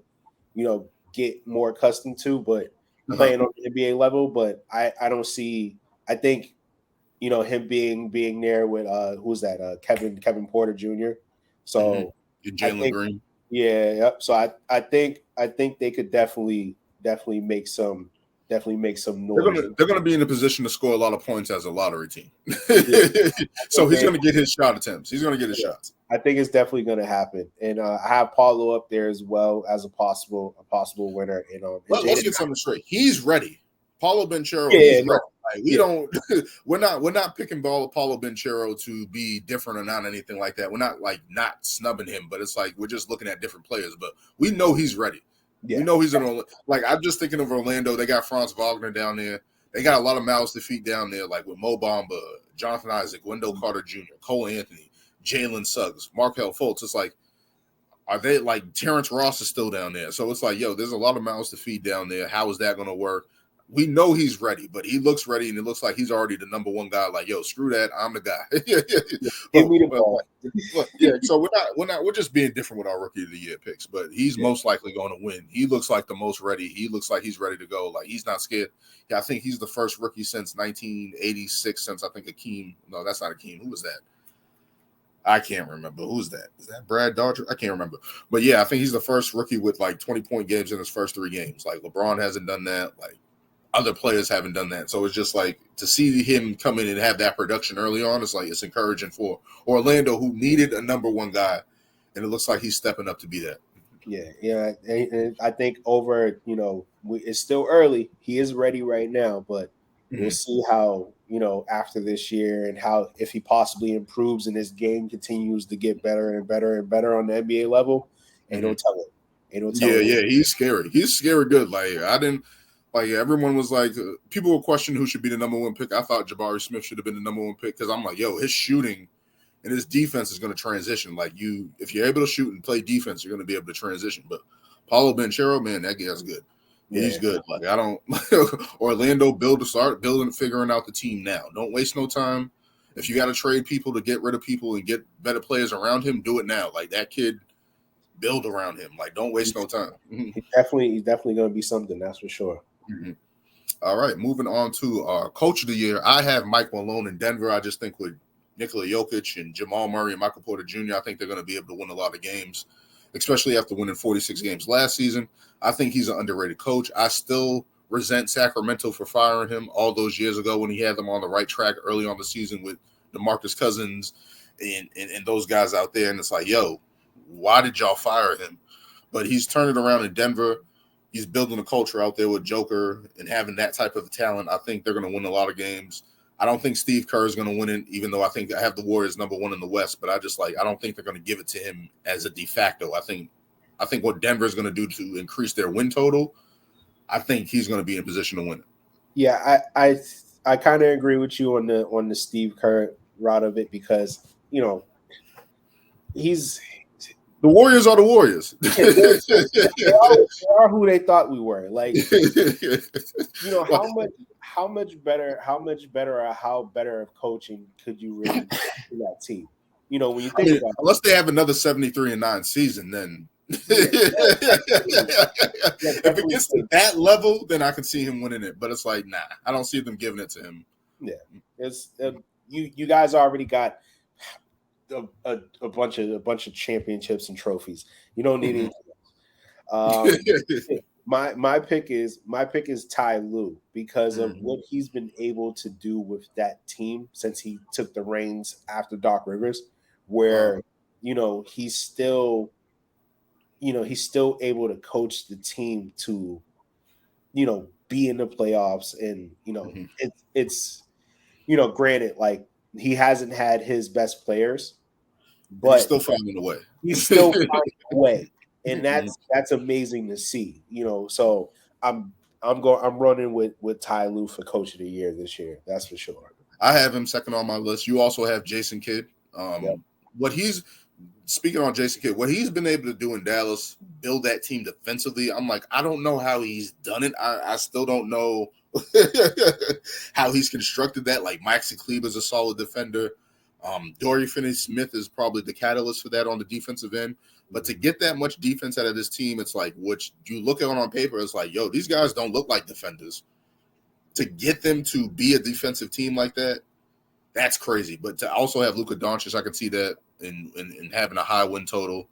get more accustomed to. But playing on the NBA level, but I don't see. I think, him being there with who's that? Kevin Porter Jr. So Jalen Green. Yeah. Yep. So I think they could definitely make some. noise. They're going to be in a position to score a lot of points as a lottery team. So he's going to get his shot attempts. He's going to get his shots. I think it's definitely going to happen. And I have Paulo up there as well as a possible winner. Let's get something straight. He's ready. Paulo Banchero. He's ready. Like, we're not picking Paulo Banchero to be different or not anything like that. We're not not snubbing him, but it's like we're just looking at different players. But we know he's ready. Yeah. You know he's in I'm just thinking of Orlando. They got Franz Wagner down there. They got a lot of mouths to feed down there, like with Mo Bamba, Jonathan Isaac, Wendell Carter Jr., Cole Anthony, Jalen Suggs, Markelle Fultz. It's like, are they like Terrence Ross is still down there? So it's like, there's a lot of mouths to feed down there. How is that going to work? We know he's ready, but he looks ready, and it looks like he's already the number one guy. Like, screw that, I'm the guy. Give me the ball. So we're just being different with our rookie of the year picks, but he's most likely going to win. He looks like the most ready. He looks like he's ready to go. Like he's not scared. Yeah, I think he's the first rookie since 1986. Since I think Akeem. No, that's not Akeem. Who was that? I can't remember. Who's that? Is that Brad Dodger? I can't remember. But yeah, I think he's the first rookie with like 20-point games in his first 3 games. Like LeBron hasn't done that. Like other players haven't done that. So it's just like to see him come in and have that production early on, it's encouraging for Orlando, who needed a number one guy, and it looks like he's stepping up to be that. Yeah. And I think it's still early. He is ready right now, but we'll see how, after this year and how if he possibly improves and his game continues to get better and better and better on the NBA level. Ain't no telling. Yeah, he's scary. He's scary good. Like everyone was like, people were questioning who should be the number one pick. I thought Jabari Smith should have been the number one pick because I'm like, yo, his shooting and his defense is going to transition. Like if you're able to shoot and play defense, you're going to be able to transition. But Paulo Banchero, man, that guy's good. Yeah. He's good. Like I don't Orlando building, figuring out the team now. Don't waste no time. If you got to trade people to get rid of people and get better players around him, do it now. Like that kid, build around him. Like don't waste no time. He's definitely going to be something. That's for sure. Mm-hmm. All right, moving on to our coach of the year. I have Mike Malone in Denver. I just think with Nikola Jokic and Jamal Murray and Michael Porter Jr., I think they're going to be able to win a lot of games, especially after winning 46 games last season. I think he's an underrated coach. I still resent Sacramento for firing him all those years ago when he had them on the right track early on the season with DeMarcus Cousins and those guys out there. And it's like, yo, why did y'all fire him? But he's turned it around in Denver. He's building a culture out there with Joker and having that type of talent. I think they're going to win a lot of games. I don't think Steve Kerr is going to win it, even though I think I have the Warriors number one in the West. But I don't think they're going to give it to him as a de facto. I think what Denver is going to do to increase their win total, I think he's going to be in position to win it. Yeah, I kind of agree with you on the Steve Kerr route of it because he's. The Warriors are the Warriors. They are who they thought we were. Like, how much better or how better of coaching could you really do in that team? When you think about unless they have another 73-9 season, then if it gets to that level, then I can see him winning it. But it's like, nah, I don't see them giving it to him. Yeah, it's you guys already got a bunch of championships and trophies. You don't need anything else. My pick is Ty Lue because of what he's been able to do with that team since he took the reins after Doc Rivers, where he's still able to coach the team to be in the playoffs and it's granted, like he hasn't had his best players, but he's still finding a way. He's still finding a way, and that's amazing to see. So I'm running with Ty Lue for Coach of the Year this year. That's for sure. I have him second on my list. You also have Jason Kidd. Speaking on Jason Kidd, what he's been able to do in Dallas, build that team defensively. I'm like, I don't know how he's done it. I still don't know how he's constructed that. Like Maxi Kleber is a solid defender. Dorian Finney-Smith is probably the catalyst for that on the defensive end. But to get that much defense out of this team, it's like, which you look at on paper, it's like, yo, these guys don't look like defenders. To get them to be a defensive team like that, that's crazy. But to also have Luka Doncic, I can see that in having a high win total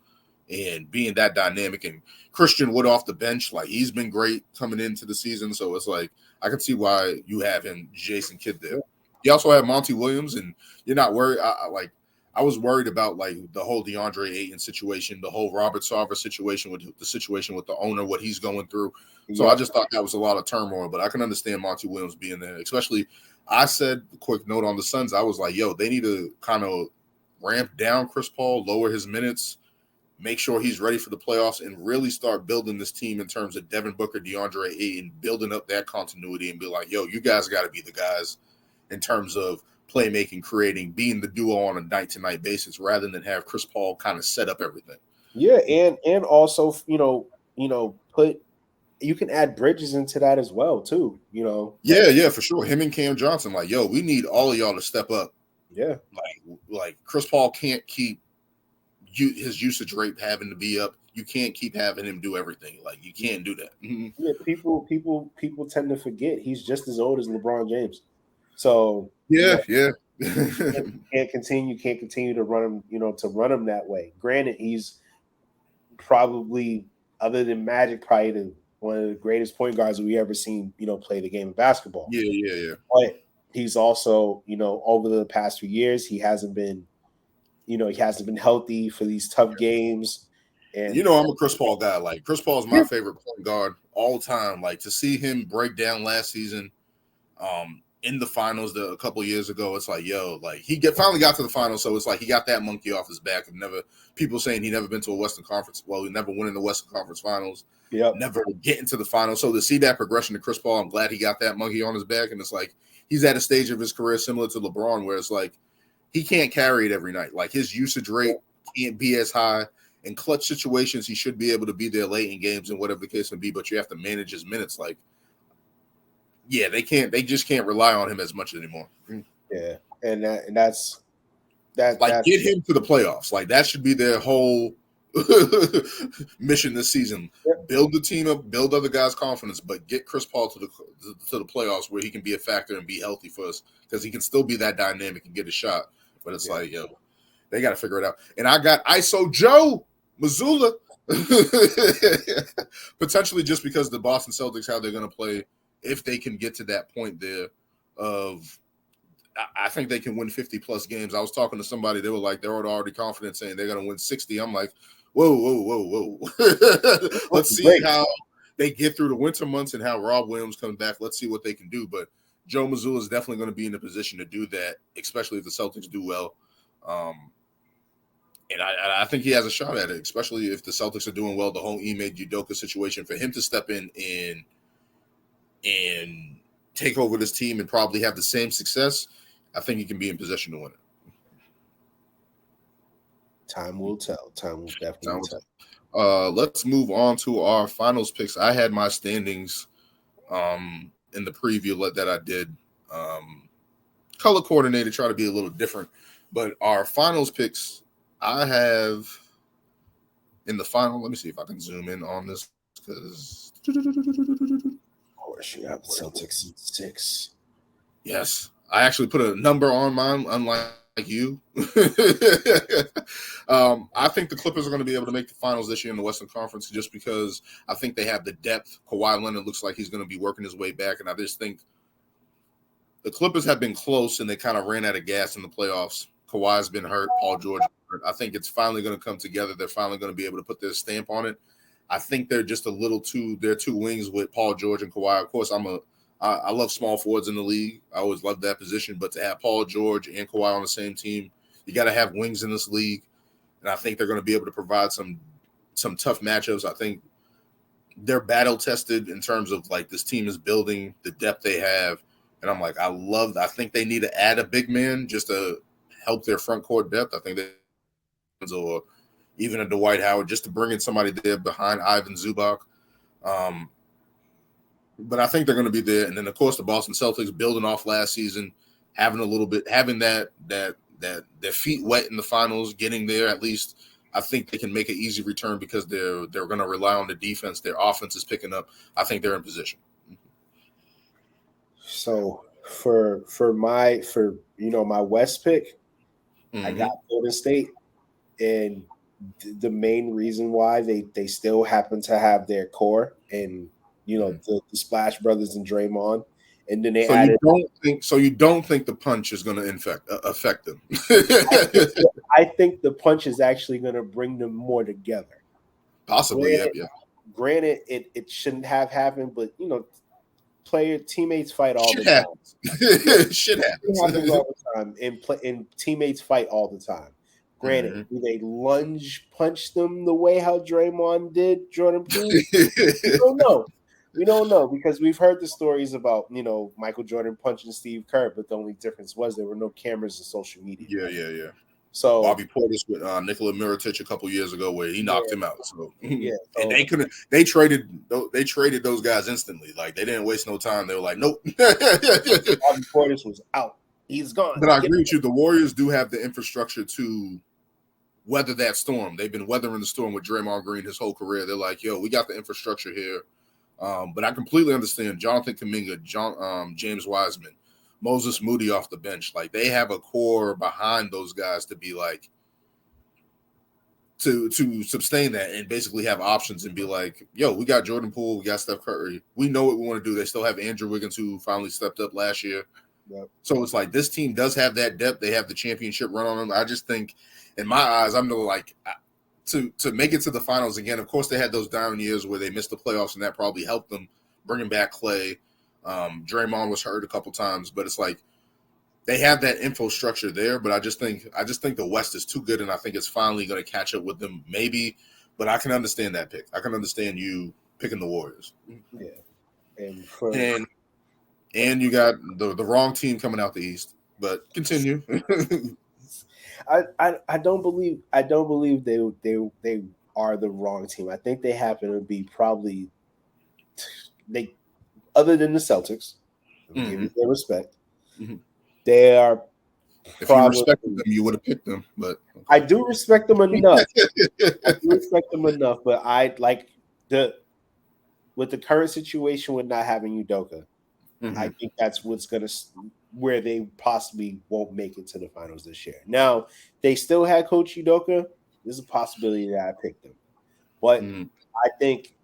and being that dynamic. And Christian Wood off the bench, like he's been great coming into the season. So it's like, I can see why you have him, Jason Kidd, there. You also have Monty Williams, and you're not worried. I was worried about like the whole DeAndre Ayton situation, the whole Robert Sarver situation with the owner, what he's going through. So I just thought that was a lot of turmoil, but I can understand Monty Williams being there. Especially, I said a quick note on the Suns. I was like, yo, they need to kind of ramp down Chris Paul, lower his minutes, make sure he's ready for the playoffs, and really start building this team in terms of Devin Booker, DeAndre Ayton, building up that continuity and be like, yo, you guys got to be the guys in terms of playmaking, creating, being the duo on a night-to-night basis rather than have Chris Paul kind of set up everything. Yeah, and also, you can add Bridges into that as well, too, Yeah, for sure. Him and Cam Johnson, like, yo, we need all of y'all to step up. Yeah. Like Chris Paul can't keep his usage rate having to be up. You can't keep having him do everything. Like, you can't do that. Yeah, people tend to forget he's just as old as LeBron James. So yeah. Can't continue to run him that way. Granted, he's probably, other than Magic, probably one of the greatest point guards we ever seen, play the game of basketball. Yeah. But he's also, over the past few years, he hasn't been healthy for these tough games. And I'm a Chris Paul guy. Like, Chris Paul is my favorite point guard all time. Like, to see him break down last season, in the finals a couple years ago. It's like, yo, like he finally got to the finals, so it's like he got that monkey off his back of people saying he never been to a Western Conference. Well, he never went in the Western Conference Finals. Never getting to the finals. So to see that progression to Chris Paul, I'm glad he got that monkey on his back. And it's like he's at a stage of his career similar to LeBron, where it's like he can't carry it every night. Like his usage rate can't be as high. In clutch situations, he should be able to be there late in games and whatever the case may be, but you have to manage his minutes. Like, yeah, they just can't rely on him as much anymore. Yeah, and that's get him to the playoffs. Like that should be their whole mission this season. Yep. Build the team up, build other guys' confidence, but get Chris Paul to the playoffs where he can be a factor and be healthy for us, because he can still be that dynamic and get a shot. But it's like, yo, they got to figure it out. And I got ISO Joe Mazzulla potentially just because the Boston Celtics, how they're going to play, if they can get to that point there of, I think they can win 50-plus games. I was talking to somebody, they were like, they're already confident saying they're going to win 60. I'm like, whoa. Let's see how they get through the winter months and how Rob Williams comes back. Let's see what they can do. But Joe Mazzulla is definitely going to be in a position to do that, especially if the Celtics do well. And I think he has a shot at it, especially if the Celtics are doing well. The whole Ime Udoka situation, for him to step in and take over this team and probably have the same success, I think he can be in position to win it. Time will tell. Time will definitely tell. Let's move on to our finals picks. I had my standings in the preview that I did. Color coordinated, try to be a little different. But our finals picks, I have in the final. Let me see if I can zoom in on this, because of course you have the Celtics in 6. Yes, I actually put a number on mine, unlike you. I think the Clippers are going to be able to make the finals this year in the Western Conference, just because I think they have the depth. Kawhi Leonard looks like he's going to be working his way back, and I just think the Clippers have been close and they kind of ran out of gas in the playoffs. Kawhi's been hurt. Paul George hurt. I think it's finally going to come together. They're finally going to be able to put their stamp on it. I think they're just a little they're two wings with Paul George and Kawhi. Of course, I love small forwards in the league. I always loved that position. But to have Paul George and Kawhi on the same team, you got to have wings in this league. And I think they're going to be able to provide some tough matchups. I think they're battle tested in terms of like this team is building, the depth they have. And I'm like, I think they need to add a big man just to help their front court depth. I think or even a Dwight Howard, just to bring in somebody there behind Ivan Zubac. But I think they're going to be there. And then, of course, the Boston Celtics building off last season, having that their feet wet in the finals, getting there at least. I think they can make an easy return because they're going to rely on the defense. Their offense is picking up. I think they're in position. So for my West pick, I got Golden State, and the main reason why they still happen to have their core and the Splash Brothers and Draymond, and then they added. You don't think the punch is going to affect them? I think the punch is actually going to bring them more together. Possibly, yeah. Granted, it shouldn't have happened, but teammates fight all the time. Shit happens. It happens all the time, and teammates fight all the time. Granted, do they lunge punch them the way how Draymond did Jordan Poole? We don't know because we've heard the stories about Michael Jordan punching Steve Kerr, but the only difference was there were no cameras and social media. Yeah. So Bobby Portis with Nikola Mirotic a couple years ago, where he knocked him out. So and they couldn't. They traded those guys instantly. Like they didn't waste no time. They were like, nope. Bobby Portis was out. He's gone. But I agree with you. The Warriors do have the infrastructure to weather that storm. They've been weathering the storm with Draymond Green his whole career. They're like, yo, we got the infrastructure here. But I completely understand Jonathan Kuminga, James Wiseman, Moses Moody off the bench. Like they have a core behind those guys to be like to sustain that and basically have options and be like, yo, we got Jordan Poole, we got Steph Curry. We know what we want to do. They still have Andrew Wiggins, who finally stepped up last year. Yep. So it's like this team does have that depth. They have the championship run on them. I just think, in my eyes, I'm like to make it to the finals again. Of course, they had those down years where they missed the playoffs, and that probably helped them bringing back Clay. Draymond was hurt a couple times, but it's like they have that infrastructure there. But I just think the West is too good, and I think it's finally going to catch up with them. Maybe, but I can understand that pick. I can understand you picking the Warriors. Yeah, and you got the wrong team coming out the East. But continue. I don't believe they are the wrong team. I think they happen to be probably they other than the Celtics. Give you their respect. Mm-hmm. They are. If you respected them, you would have picked them. But okay. I do respect them enough. But I like with the current situation with not having Udoka. I think that's what's gonna where they possibly won't make it to the finals this year. Now they still had Coach Udoka. There's a possibility that I picked them, but I think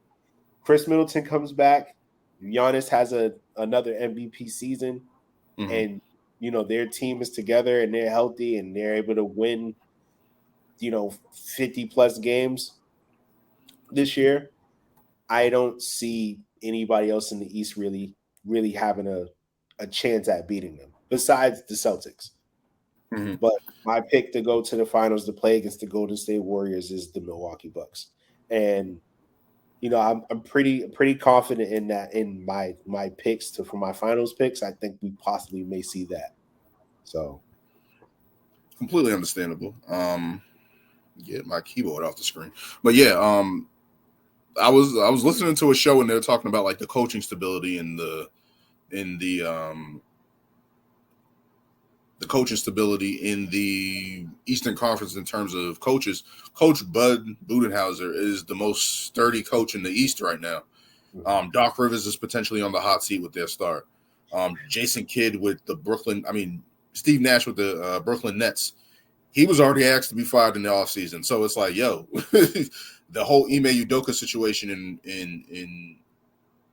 Chris Middleton comes back. Giannis has another MVP season, and their team is together and they're healthy and they're able to win 50 plus games this year. I don't see anybody else in the East really having a chance at beating them besides the Celtics. But my pick to go to the finals to play against the Golden State Warriors is the Milwaukee Bucks. And I'm pretty confident in that in my picks for my finals picks. I think we possibly may see that. So completely understandable. Get my keyboard off the screen. But yeah, I was listening to a show and they were talking about like the coaching stability and the coaching stability in the Eastern Conference in terms of coaches. Coach Bud Budenholzer is the most sturdy coach in the East right now. Doc Rivers is potentially on the hot seat with their start. Jason Kidd with the Steve Nash with the Brooklyn Nets. He was already asked to be fired in the offseason. So it's like, yo, the whole Ime Udoka situation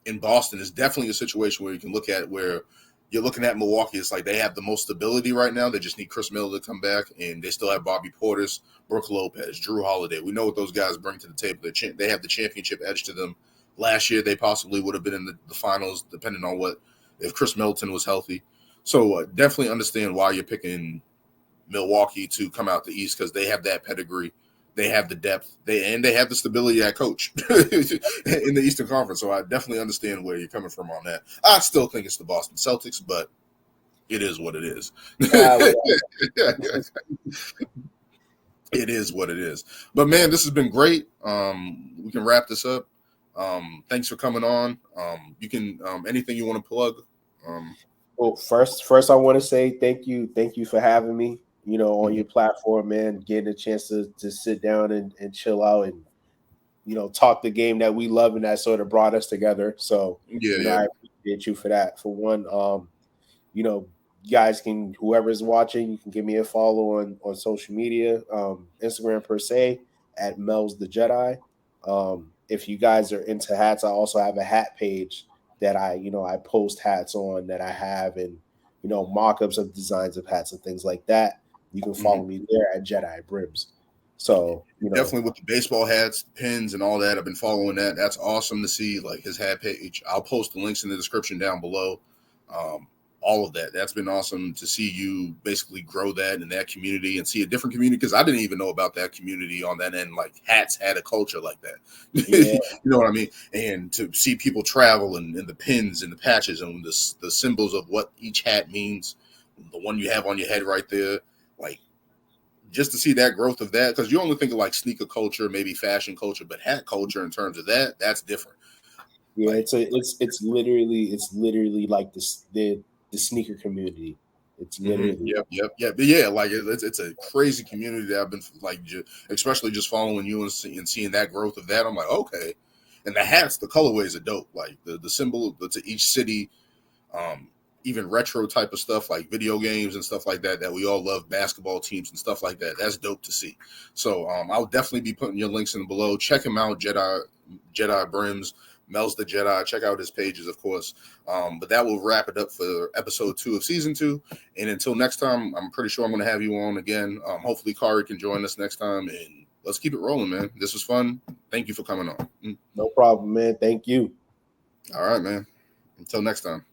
in Boston is definitely a situation where you can look at where you're looking at Milwaukee. It's like they have the most stability right now. They just need Chris Miller to come back, and they still have Bobby Portis, Brook Lopez, Drew Holiday. We know what those guys bring to the table. They have the championship edge to them. Last year, they possibly would have been in the finals, depending on if Chris Middleton was healthy. So definitely understand why you're picking Milwaukee to come out the East, because they have that pedigree. They have the depth. They have the stability at coach in the Eastern Conference. So I definitely understand where you're coming from on that. I still think it's the Boston Celtics, but it is what it is. It is what it is. But man, this has been great. We can wrap this up. Thanks for coming on. You can anything you want to plug. Well, first I want to say thank you for having me. On your platform, man, getting a chance to sit down and chill out and, talk the game that we love and that sort of brought us together. So, I appreciate you for that. For one, you guys can, whoever's watching, you can give me a follow on social media, Instagram per se, at Melz the Jedi. If you guys are into hats, I also have a hat page that I post hats on that I have and, mock-ups of designs of hats and things like that. You can follow me there at Jedi Brims. So, definitely with the baseball hats, pins, and all that. I've been following that. That's awesome to see, like his hat page. I'll post the links in the description down below. All of that. That's been awesome to see you basically grow that in that community and see a different community, because I didn't even know about that community on that end. Like hats had a culture like that. Yeah. You know what I mean? And to see people travel and the pins and the patches and the symbols of what each hat means, the one you have on your head right there, like just to see that growth of that, because you only think of like sneaker culture, maybe fashion culture, but hat culture in terms of that's different. Yeah, like, it's literally like the sneaker community. It's literally yep. But yeah, like it's a crazy community that I've been like, especially just following you and seeing that growth of that. I'm like, okay, and the hats, the colorways are dope. Like the symbol to each city, even retro type of stuff like video games and stuff like that we all love, basketball teams and stuff like that. That's dope to see. So I'll definitely be putting your links in below. Check him out, Jedi Brims. Melz the Jedi. Check out his pages, of course. But that will wrap it up for episode 2 of season 2. And until next time, I'm pretty sure I'm going to have you on again. Hopefully, Kari can join us next time. And let's keep it rolling, man. This was fun. Thank you for coming on. No problem, man. Thank you. All right, man. Until next time.